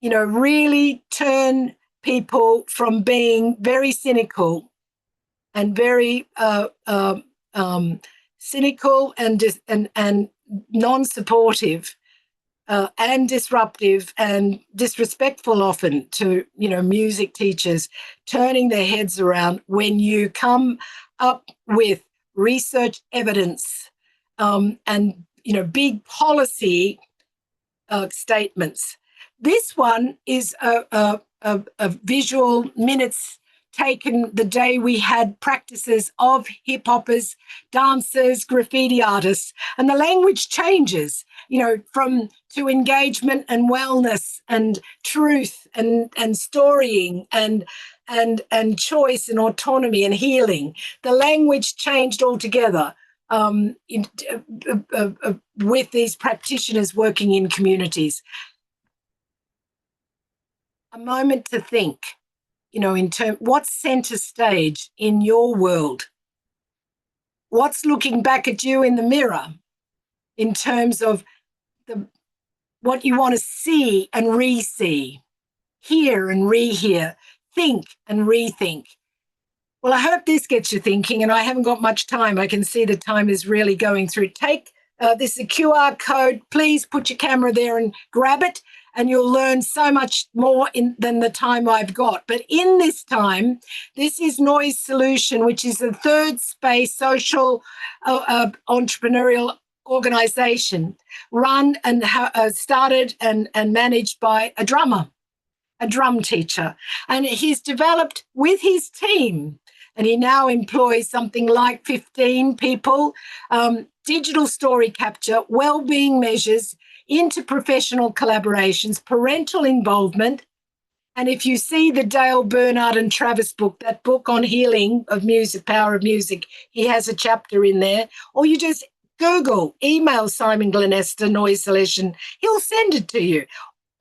really turn people from being very cynical and very cynical and non-supportive and disruptive and disrespectful often to, music teachers, turning their heads around when you come up with research evidence and, big policy statements. This one is a visual minutes taken the day we had practices of hip-hoppers, dancers, graffiti artists, and the language changes, to engagement and wellness and truth and storying and choice and autonomy and healing. The language changed altogether with these practitioners working in communities. A moment to think. what's center stage in your world? What's looking back at you in the mirror in terms of what you want to see and re-see, hear and rehear, think and rethink? Well, I hope this gets you thinking, and I haven't got much time. I can see the time is really going through. This is a QR code. Please put your camera there and grab it, and you'll learn so much more than the time I've got. But in this time, this is Noise Solution, which is the third space social entrepreneurial organization run and started and managed by a drummer, a drum teacher. And he's developed with his team, and he now employs something like 15 people, digital story capture, well-being measures, interprofessional collaborations, parental involvement. And if you see the Dale Burnard and Travis book, that book on healing of music, power of music, he has a chapter in there. Or you just Google, email Simon Glenister, Noise Solution. He'll send it to you.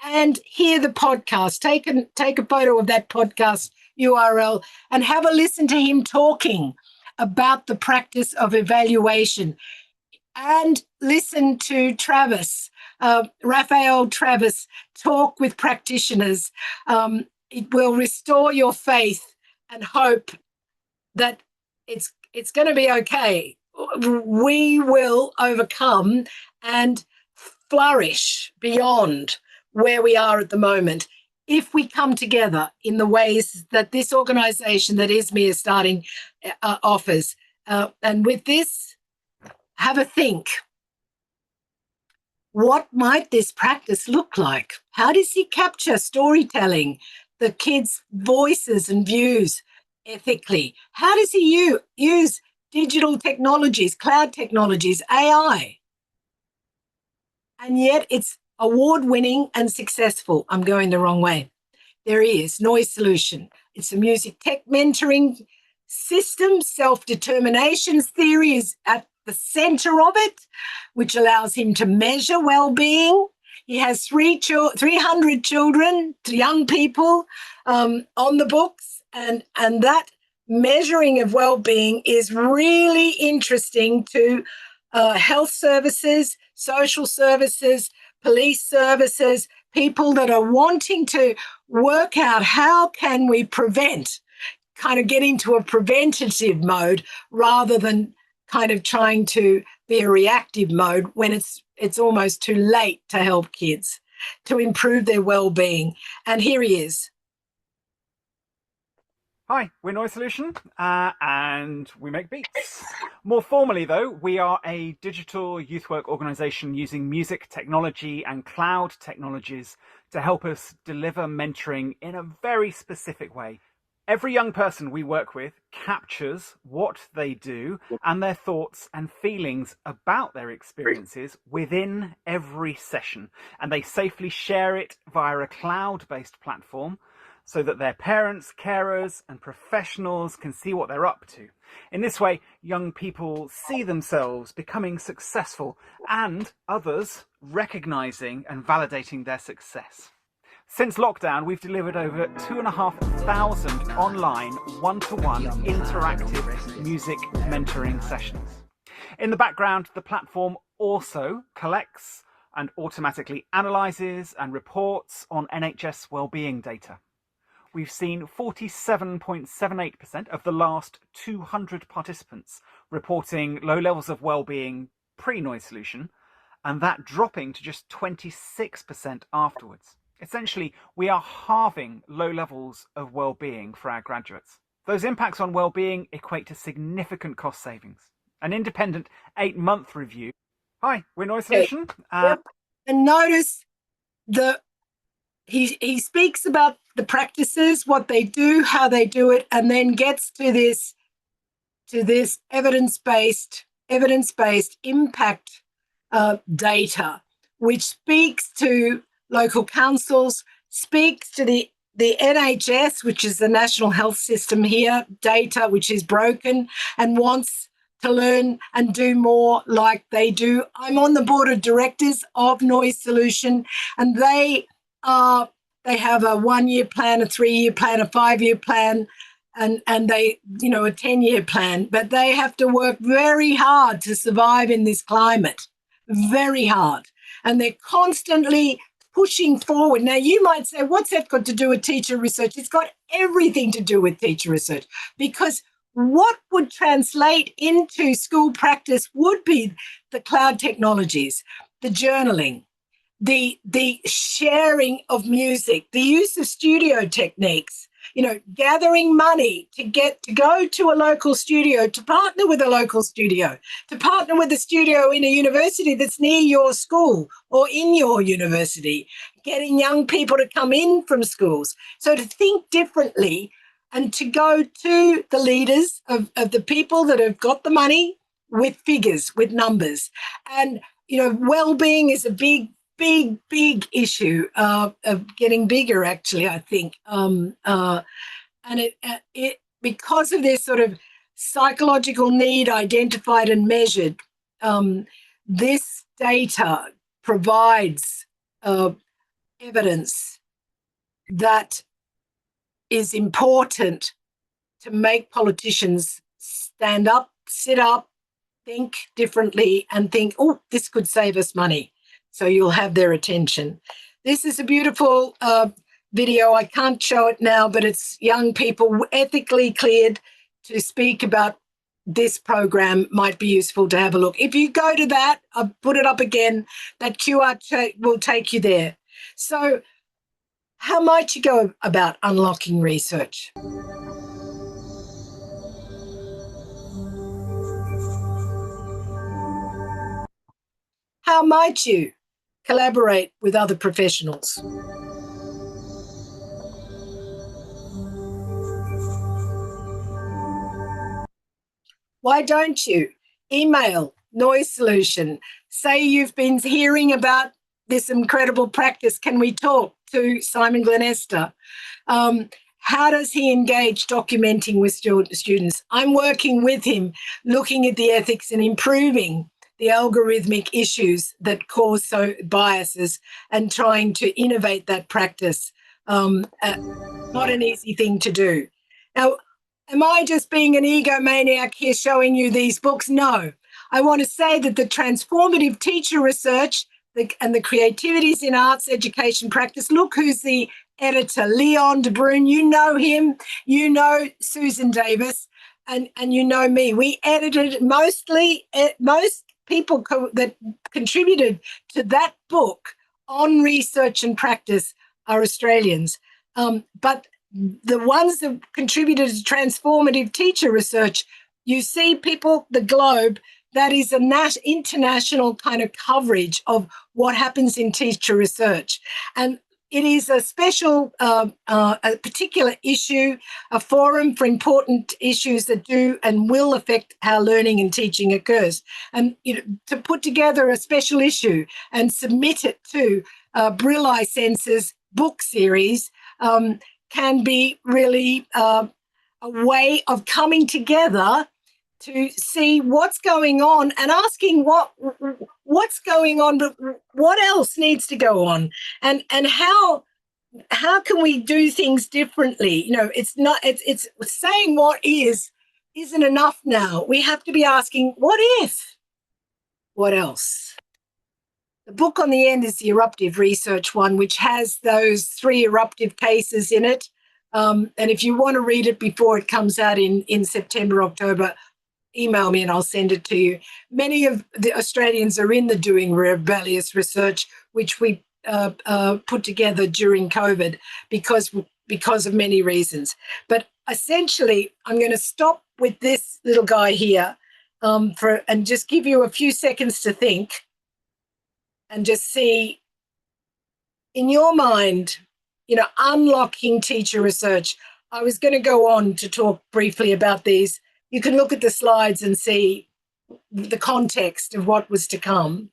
And hear the podcast. Take a photo of that podcast URL and have a listen to him talking about the practice of evaluation. And listen to Travis, Raphael Travis, talk with practitioners. It will restore your faith and hope that it's going to be okay. We will overcome and flourish beyond where we are at the moment if we come together in the ways that this organisation that ISME is starting offers. And with this, have a think. What might this practice look like? How does he capture storytelling, the kids' voices and views ethically? How does he use digital technologies, cloud technologies, AI? And yet it's award-winning and successful. I'm going the wrong way. There he is, Noise Solution. It's a music tech mentoring system. Self-determination theory is at the center of it, which allows him to measure well-being. He has 300 children, young people on the books, and that measuring of well-being is really interesting to health services, social services, police services, people that are wanting to work out how can we prevent, kind of get into a preventative mode rather than kind of trying to be a reactive mode when it's almost too late to help kids, to improve their well-being. And here he is. Hi, we're Noise Solution, and we make beats. More formally, though, we are a digital youth work organisation using music technology and cloud technologies to help us deliver mentoring in a very specific way. Every young person we work with captures what they do and their thoughts and feelings about their experiences within every session, and they safely share it via a cloud-based platform so that their parents, carers, and professionals can see what they're up to. In this way, young people see themselves becoming successful and others recognizing and validating their success. Since lockdown, we've delivered over 2,500 online one-to-one interactive music mentoring sessions. In the background, the platform also collects and automatically analyzes and reports on NHS wellbeing data. We've seen 47.78% of the last 200 participants reporting low levels of well-being pre-Noise Solution, and that dropping to just 26% afterwards. Essentially, we are halving low levels of well-being for our graduates. Those impacts on well-being equate to significant cost savings. An independent 8-month review. Hi, we're Noise Solution. Yep. And notice he speaks about the practices, what they do, how they do it, and then gets to this evidence-based impact data, which speaks to local councils, speaks to the NHS, which is the National Health System here, data which is broken and wants to learn and do more like they do. I'm on the board of directors of Noise Solution, and they are they have a 1-year plan, a 3-year plan, a 5-year plan, and they, you know, a 10-year plan, but they have to work very hard to survive in this climate, very hard. And they're constantly pushing forward. Now, you might say, what's that got to do with teacher research? It's got everything to do with teacher research, because what would translate into school practice would be the cloud technologies, the journaling, the sharing of music, the use of studio techniques, you know, gathering money to go to a local studio, to partner with a local studio, to partner with a studio in a university that's near your school or in your university, getting young people to come in from schools. So to think differently and to go to the leaders of the people that have got the money with figures, with numbers. And, you know, well-being is a big issue, of getting bigger, actually, I think. And it because of this sort of psychological need identified and measured, this data provides evidence that is important to make politicians stand up, sit up, think differently, and think, oh, this could save us money. So you'll have their attention. This is a beautiful video. I can't show it now, but it's young people ethically cleared to speak about this program. Might be useful to have a look. If you go to that, I'll put it up again, that QR will take you there. So how might you go about unlocking research? How might you collaborate with other professionals? Why don't you email Noise Solution? Say you've been hearing about this incredible practice. Can we talk to Simon Glenester? How does he engage documenting with students? I'm working with him, looking at the ethics and improving the algorithmic issues that cause biases and trying to innovate that practice. Not an easy thing to do. Now, am I just being an egomaniac here showing you these books? No. I want to say that the transformative teacher research and the creativities in arts education practice, look who's the editor, Leon de Bruin. You know him, you know Susan Davis, and you know me. We edited most people that contributed to that book on research and practice are Australians. But the ones that contributed to transformative teacher research, you see people, the globe, that is a international kind of coverage of what happens in teacher research. And it is a special, a particular issue, a forum for important issues that do and will affect how learning and teaching occurs. And to put together a special issue and submit it to Brill Sense's book series can be really a way of coming together to see what's going on and asking what's going on, but what else needs to go on, and how can we do things differently? It's saying what isn't enough now. We have to be asking, what if? What else? The book on the end is the eruptive research one, which has those 3 eruptive cases in it. And if you want to read it before it comes out in September, October, email me and I'll send it to you. Many of the Australians are in the Doing Rebellious Research, which we put together during COVID because of many reasons. But essentially, I'm going to stop with this little guy here and just give you a few seconds to think and just see in your mind, unlocking teacher research. I was going to go on to talk briefly about these. You can look at the slides and see the context of what was to come.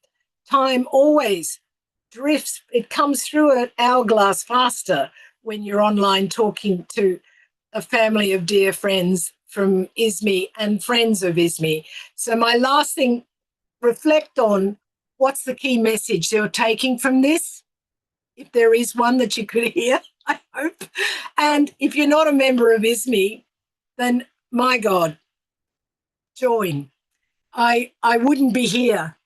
Time always drifts. It comes through an hourglass faster when you're online talking to a family of dear friends from ISME and friends of ISME. So my last thing, reflect on what's the key message you're taking from this. if there is one that you could hear, I hope. And if you're not a member of ISME, then my God, join. I wouldn't be here.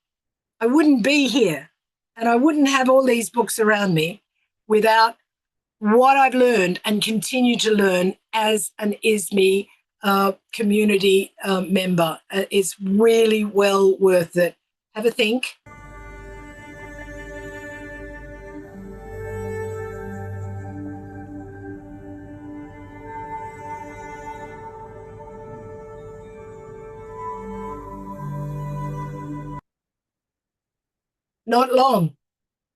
I wouldn't be here. And I wouldn't have all these books around me without what I've learned and continue to learn as an ISME community member. It's really well worth it. Have a think. Not long,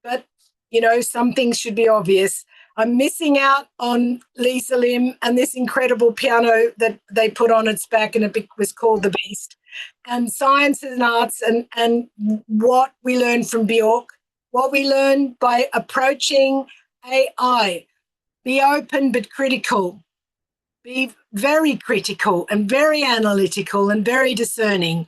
but you know, some things should be obvious. I'm missing out on Lisa Lim and this incredible piano that they put on its back, and it was called The Beast. And science and arts and what we learned from Bjork, what we learned by approaching AI. Be open but critical. Be very critical and very analytical and very discerning.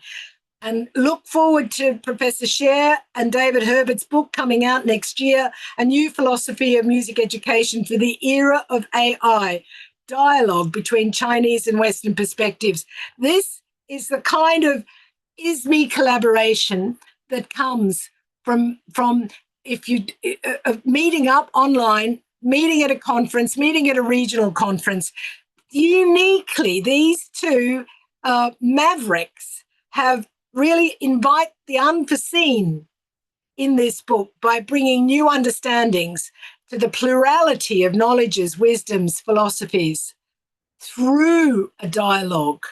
And look forward to Professor Scher and David Herbert's book coming out next year, A New Philosophy of Music Education for the Era of AI, Dialogue Between Chinese and Western Perspectives. This is the kind of ISME collaboration that comes from if you meeting up online, meeting at a conference, meeting at a regional conference. Uniquely, these two mavericks have really invite the unforeseen in this book by bringing new understandings to the plurality of knowledges, wisdoms, philosophies through a dialogue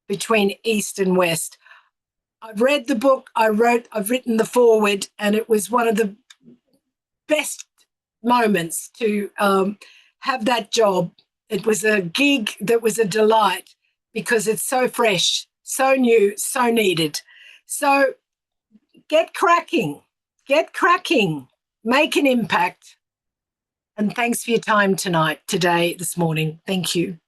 between East and West. I've read the book, I've written the foreword, and it was one of the best moments to have that job. It was a gig that was a delight because it's so fresh, so new, so needed. So get cracking, make an impact. And thanks for your time this morning. Thank you.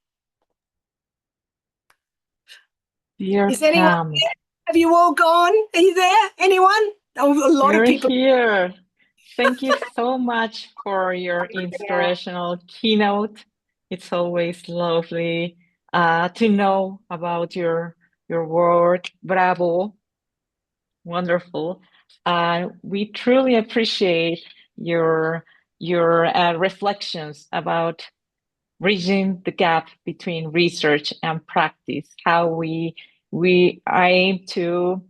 Dear Is anyone Pam, there? Have you all gone? Are you there? Anyone? Oh, a lot you're of people. here. Thank you so much for your inspirational keynote. It's always lovely to know about your work. Bravo. Wonderful. We truly appreciate your reflections about bridging the gap between research and practice, how we aim to,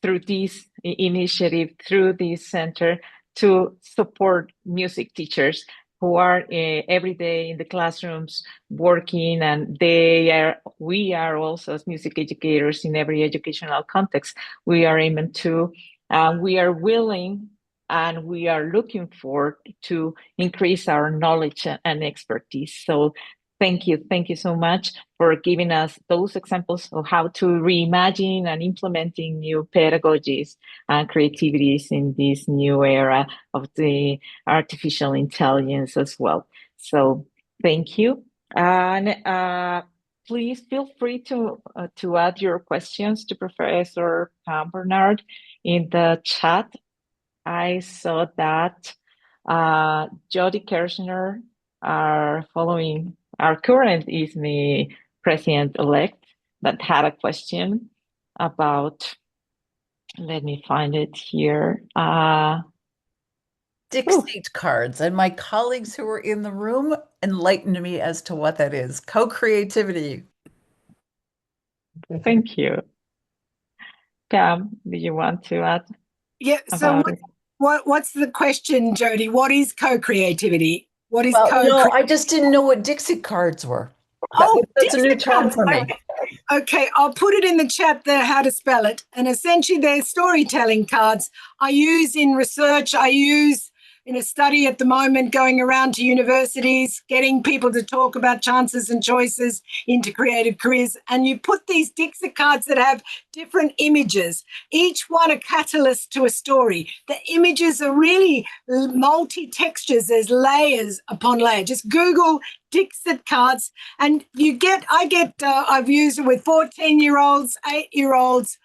through this initiative, through this center, to support music teachers who are every day in the classrooms working, and we are also, as music educators in every educational context, we are aiming to, we are willing and we are looking forward to increase our knowledge and expertise. So thank you so much for giving us those examples of how to reimagine and implementing new pedagogies and creativities in this new era of the artificial intelligence as well. So thank you. And please feel free to add your questions to Professor Burnard in the chat. I saw that Jody Kirshner, our current ISME president-elect, that had a question about, let me find it here. Dixit cards, and my colleagues who were in the room enlightened me as to what that is. Co-creativity. Thank you. Pam, do you want to add? Yeah, so what's the question, Jody? What is co-creativity? What is No, I just didn't know what Dixit cards were. That's a new term for me. Okay, I'll put it in the chat there, how to spell it. And essentially, they're storytelling cards I use in research. I use in a study at the moment, going around to universities, getting people to talk about chances and choices into creative careers. And you put these Dixit cards that have different images, each one a catalyst to a story. The images are really multi-textures. There's layers upon layer. Just Google Dixit cards and I've used it with 14-year-olds, 8-year-olds,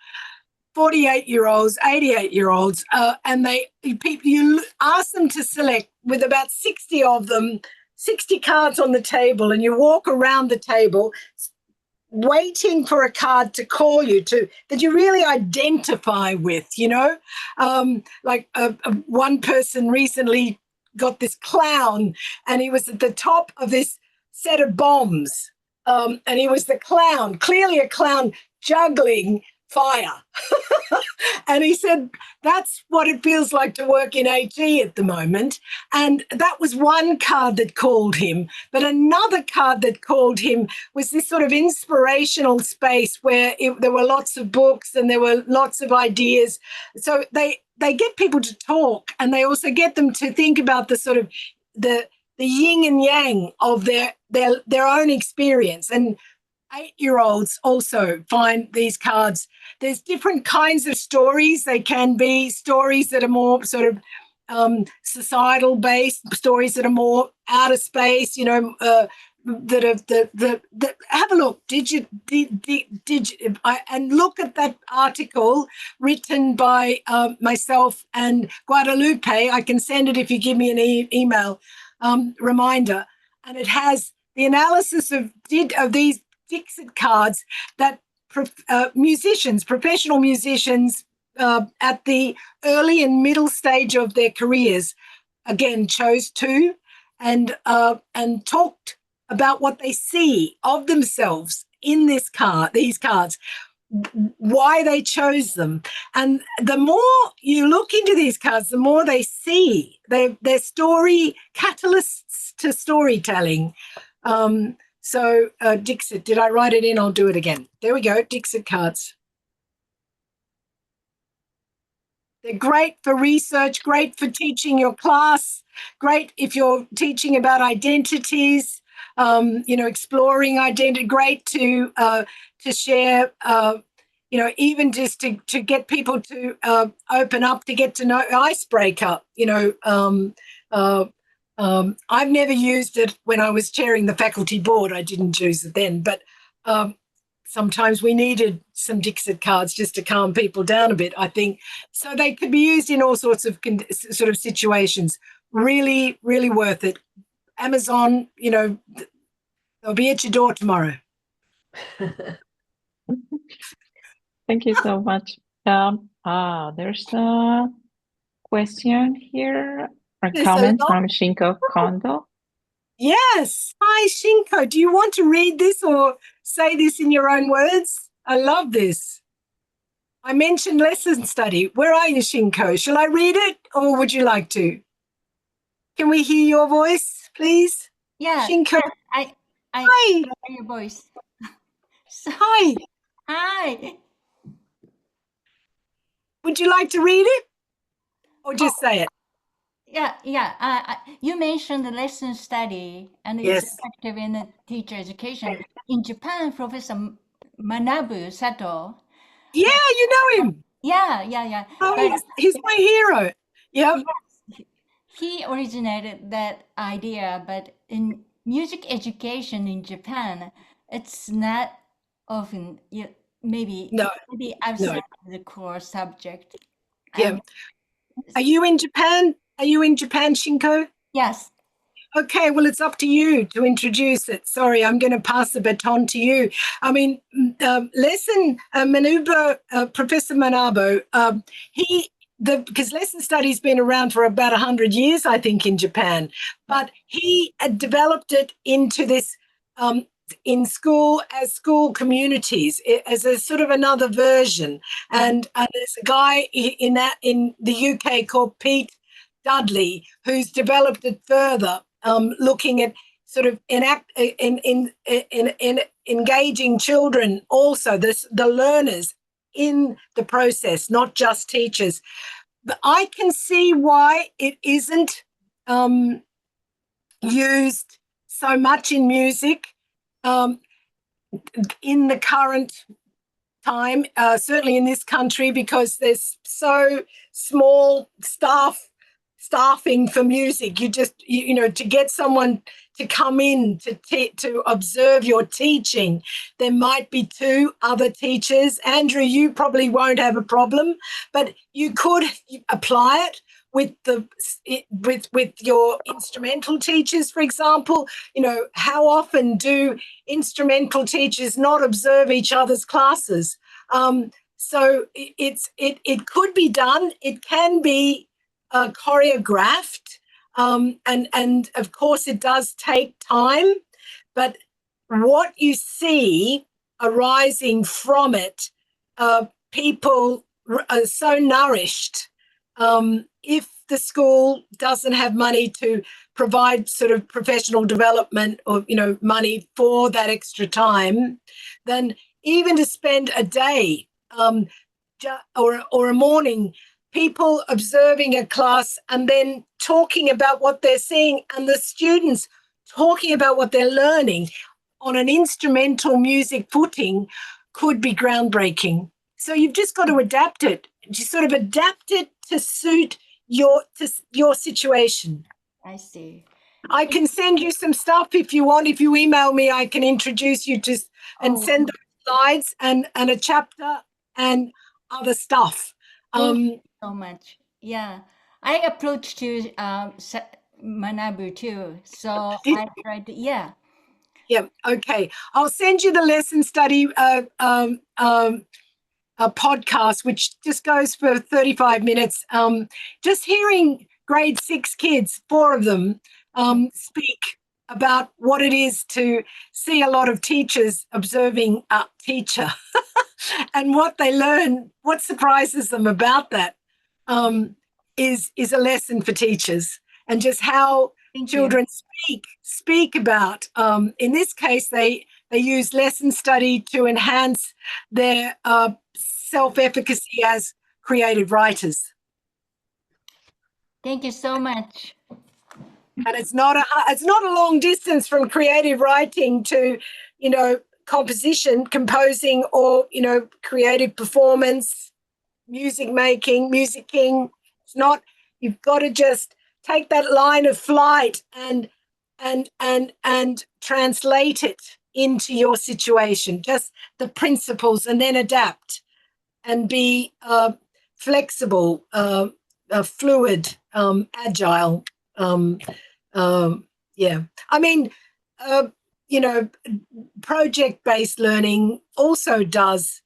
48-year-olds, 88-year-olds, and you ask them to select with about 60 of them, 60 cards on the table, and you walk around the table waiting for a card to call you to that you really identify with, one person recently got this clown, and he was at the top of this set of bombs, and he was the clown, clearly a clown juggling fire. And he said, that's what it feels like to work in AG at the moment. And that was one card that called him. But another card that called him was this sort of inspirational space where there were lots of books and there were lots of ideas. So they get people to talk, and they also get them to think about the sort of the yin and yang of their own experience. And 8-year-olds also find these cards. There's different kinds of stories. They can be stories that are more sort of societal based, stories that are more outer space, that have a look. And look at that article written by myself and Guadalupe. I can send it if you give me an email reminder. And it has the analysis of these Dixit cards that professional musicians at the early and middle stage of their careers, again, chose to and talked about what they see of themselves in these cards, why they chose them. And the more you look into these cards, the more they see. They're story catalysts to storytelling. So Dixit, did I write it in? I'll do it again. There we go, Dixit cards. They're great for research, great for teaching your class, great if you're teaching about identities, exploring identity, great to share, even just to get people to open up, to get to know, icebreaker, I've never used it when I was chairing the faculty board. I didn't use it then, but sometimes we needed some Dixit cards just to calm people down a bit, I think. So they could be used in all sorts of sort of situations. Really, really worth it. Amazon, they'll be at your door tomorrow. Thank you so much. There's a question here, a comment from Shinko Kondo. Yes. Hi, Shinko. Do you want to read this or say this in your own words? I love this. I mentioned lesson study. Where are you, Shinko? Shall I read it or would you like to? Can we hear your voice, please? Yeah. Shinko. I Hi. hear your voice. Hi. Hi. Would you like to read it or just say it? Yeah. You mentioned the lesson study and Yes. it's effective in the teacher education. In Japan, Professor Manabu Sato. Yeah, you know him. Yeah. Oh, But he's my hero. Yep. he originated that idea, but in music education in Japan, it's not often, maybe outside the core subject. Yeah. Are you in Japan? Are you in Japan, Shinko? Yes. Okay, well, it's up to you to introduce it. Sorry, I'm going to pass the baton to you. I mean, Professor Manabu, because lesson study's been around for about 100 years, I think, in Japan, but he developed it into this in school as school communities as a sort of another version. And there's a guy in the UK called Pete Dudley who's developed it further, looking at sort of in engaging children, also the learners in the process, not just teachers. But I can see why it isn't used so much in music in the current time, certainly in this country, because there's so small staff staffing for music. You know, to get someone to come in to observe your teaching, there might be 2 other teachers. Andrew, you probably won't have a problem, but you could apply it with your instrumental teachers, for example. You know, how often do instrumental teachers not observe each other's classes? So it could be done. It can be choreographed, and of course it does take time. But what you see arising from it, people are so nourished. If the school doesn't have money to provide sort of professional development or, you know, money for that extra time, then even to spend a day or a morning, people observing a class and then talking about what they're seeing, and the students talking about what they're learning on an instrumental music footing could be groundbreaking. So you've just got to adapt it. You sort of adapt it to suit your situation. I see. I can send you some stuff if you want. If you email me, I can introduce you to and send the slides and a chapter and other stuff. Thank you so much. Yeah, I approached to Manabu too, so I tried to, yeah. Yeah, okay. I'll send you the lesson study a podcast, which just goes for 35 minutes. Just hearing grade 6 kids, 4 of them, speak about what it is to see a lot of teachers observing a teacher and what they learn, what surprises them about that, is a lesson for teachers, and just how children speak about. In this case, they use lesson study to enhance their self-efficacy as creative writers. Thank you so much. And it's not a long distance from creative writing to, you know, composing, or, you know, creative performance, music making, musicking. It's not. You've got to just take that line of flight and translate it into your situation, just the principles, and then adapt and be flexible, fluid, agile. Yeah, I mean, you know, project-based learning also does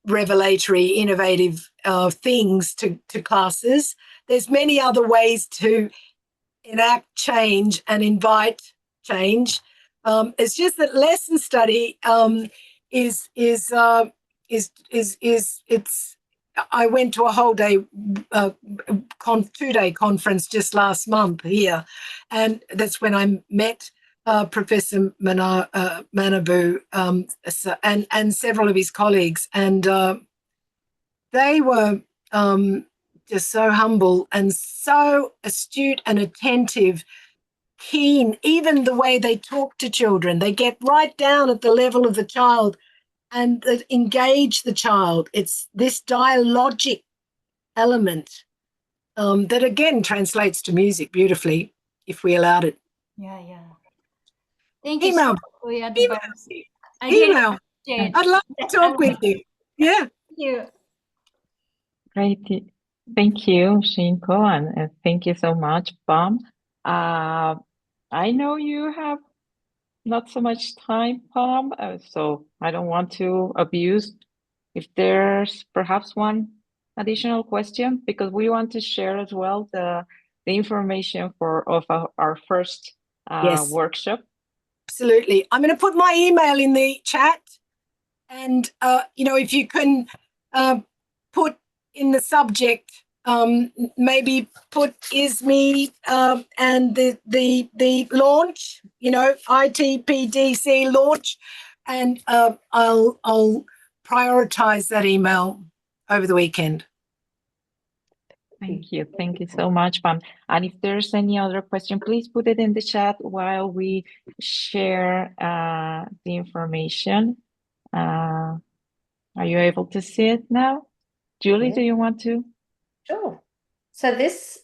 revelatory, innovative things to classes. There's many other ways to enact change and invite change. It's just that lesson study is it's. I went to a whole day, 2-day conference just last month here, and that's when I met Professor Manabu and several of his colleagues, and they were just so humble and so astute and attentive, keen. Even the way they talk to children, they get right down at the level of the child and engage the child. It's this dialogic element that again translates to music beautifully if we allowed it. Yeah. Thank you so Email. much for your advice. Email. I'd love to talk with you. Yeah. Thank you. Great. Thank you, Shinko, and thank you so much, Pam. I know you have not so much time, Pam, so I don't want to abuse. If there's perhaps one additional question, because we want to share as well the information of our first Yes. workshop. Absolutely. I'm going to put my email in the chat, and you know, if you can put in the subject, maybe put ISME and the launch, you know, ITPDC launch, and I'll prioritize that email over the weekend. Thank you so much, Pam. And if there's any other question, please put it in the chat while we share the information. Are you able to see it now? Julie, Yeah. do you want to? Sure. So this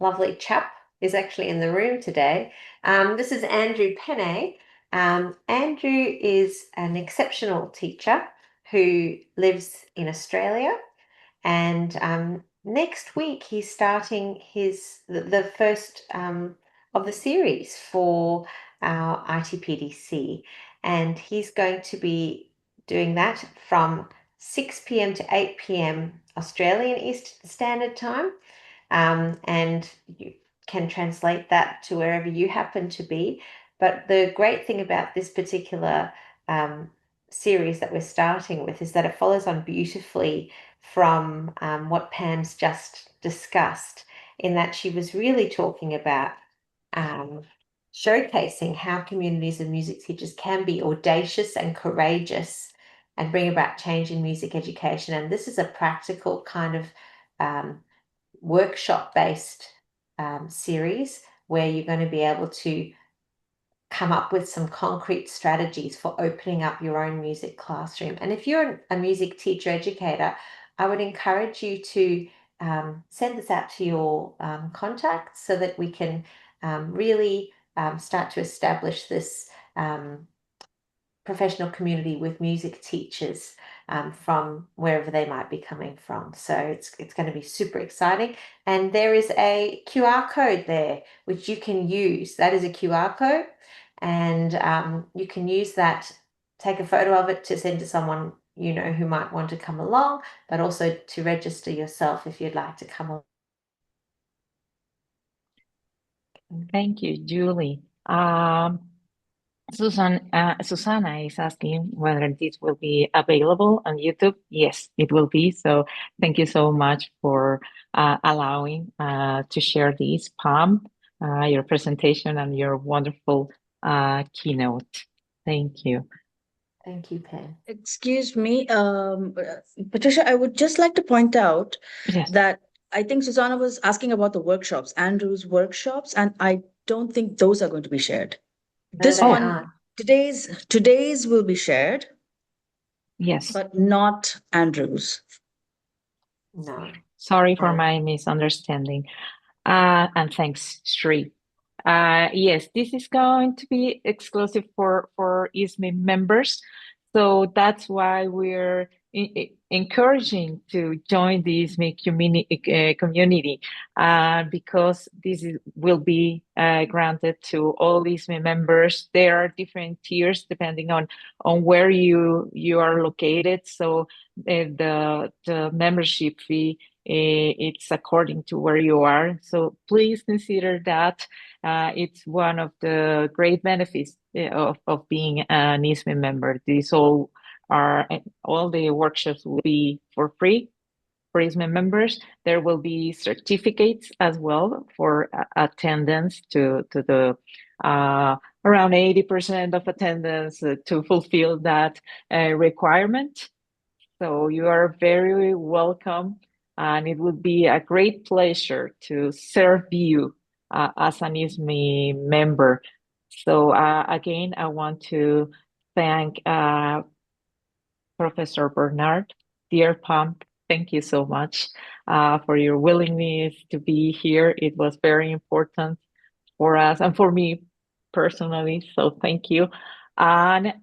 lovely chap is actually in the room today. This is Andrew Penne. Andrew is an exceptional teacher who lives in Australia, and next week he's starting the first of the series for our ITPDC, and he's going to be doing that from 6 p.m. to 8 p.m. Australian Eastern Standard Time, and you can translate that to wherever you happen to be. But the great thing about this particular series that we're starting with is that it follows on beautifully from what Pam's just discussed, in that she was really talking about showcasing how communities of music teachers can be audacious and courageous and bring about change in music education. And this is a practical kind of workshop-based series where you're going to be able to come up with some concrete strategies for opening up your own music classroom. And if you're a music teacher educator, I would encourage you to send this out to your contacts so that we can really start to establish this professional community with music teachers from wherever they might be coming from. So it's going to be super exciting. And there is a QR code there, which you can use. That is a QR code. And you can use that, take a photo of it to send to someone you know who might want to come along, but also to register yourself if you'd like to come along. Thank you, Julie. Susanna is asking whether this will be available on YouTube. Yes, it will be. So thank you so much for allowing to share this, Pam, your presentation and your wonderful keynote. Thank you. Thank you, Pam. Excuse me, Patricia, I would just like to point out Yes. that I think Susanna was asking about the workshops, Andrew's workshops, and I don't think those are going to be shared. This they one, aren't. today's will be shared, Yes. but not Andrew's. No. Sorry for my misunderstanding. And thanks, Sri. Yes, this is going to be exclusive for ISME members. So that's why we're encouraging to join the ISME community because will be granted to all ISME members. There are different tiers depending on where you are located. So the membership fee, it's according to where you are. So please consider that. It's one of the great benefits of being an ISME member. All the workshops will be for free for ISME members. There will be certificates as well for attendance to the around 80% of attendance to fulfill that requirement. So you are very welcome, and it would be a great pleasure to serve you as an ISME member. So again, I want to thank Professor Bernard. Dear Pam, thank you so much for your willingness to be here. It was very important for us and for me personally, so thank you. And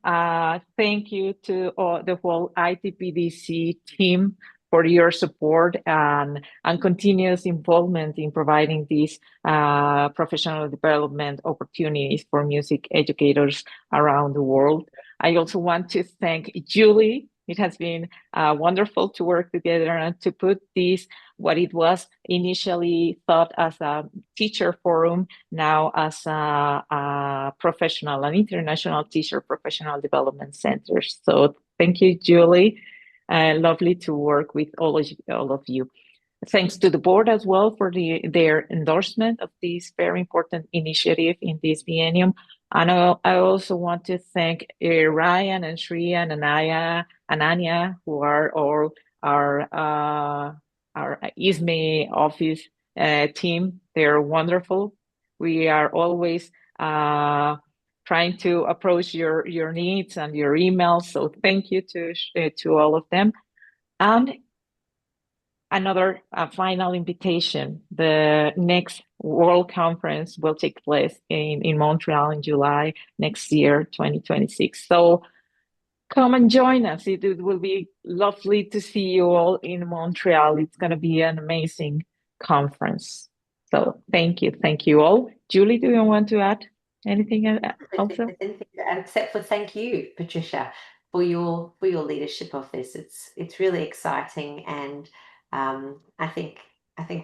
thank you to the whole ITPDC team for your support and continuous involvement in providing these professional development opportunities for music educators around the world. I also want to thank Julie. It has been wonderful to work together and to put this, what it was initially thought as a teacher forum, now as a professional, an international teacher professional development center. So thank you, Julie. Lovely to work with all of you. Thanks to the board as well for their endorsement of this very important initiative in this biennium. And I also want to thank Ryan and Shri and Ananya, who are all our ISME office team. They're wonderful. We are always trying to approach your needs and your emails. So thank you to all of them. And another final invitation. The next World Conference will take place in Montreal in July next year, 2026. So come and join us. It will be lovely to see you all in Montreal. It's going to be an amazing conference. So thank you. Thank you all. Julie, do you want to add anything also? Except for thank you, Patricia, for your leadership of this. It's really exciting, and I think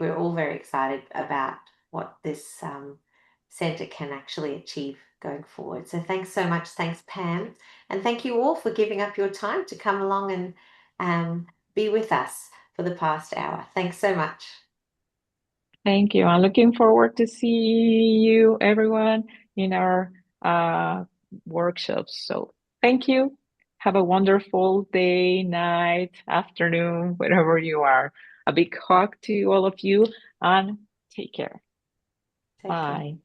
we're all very excited about what this centre can actually achieve going forward. So thanks so much. Thanks, Pam. And thank you all for giving up your time to come along and be with us for the past hour. Thanks so much. Thank you. I'm looking forward to see you, everyone, in our workshops. So thank you. Have a wonderful day, night, afternoon, wherever you are. A big hug to all of you, and take care. Bye.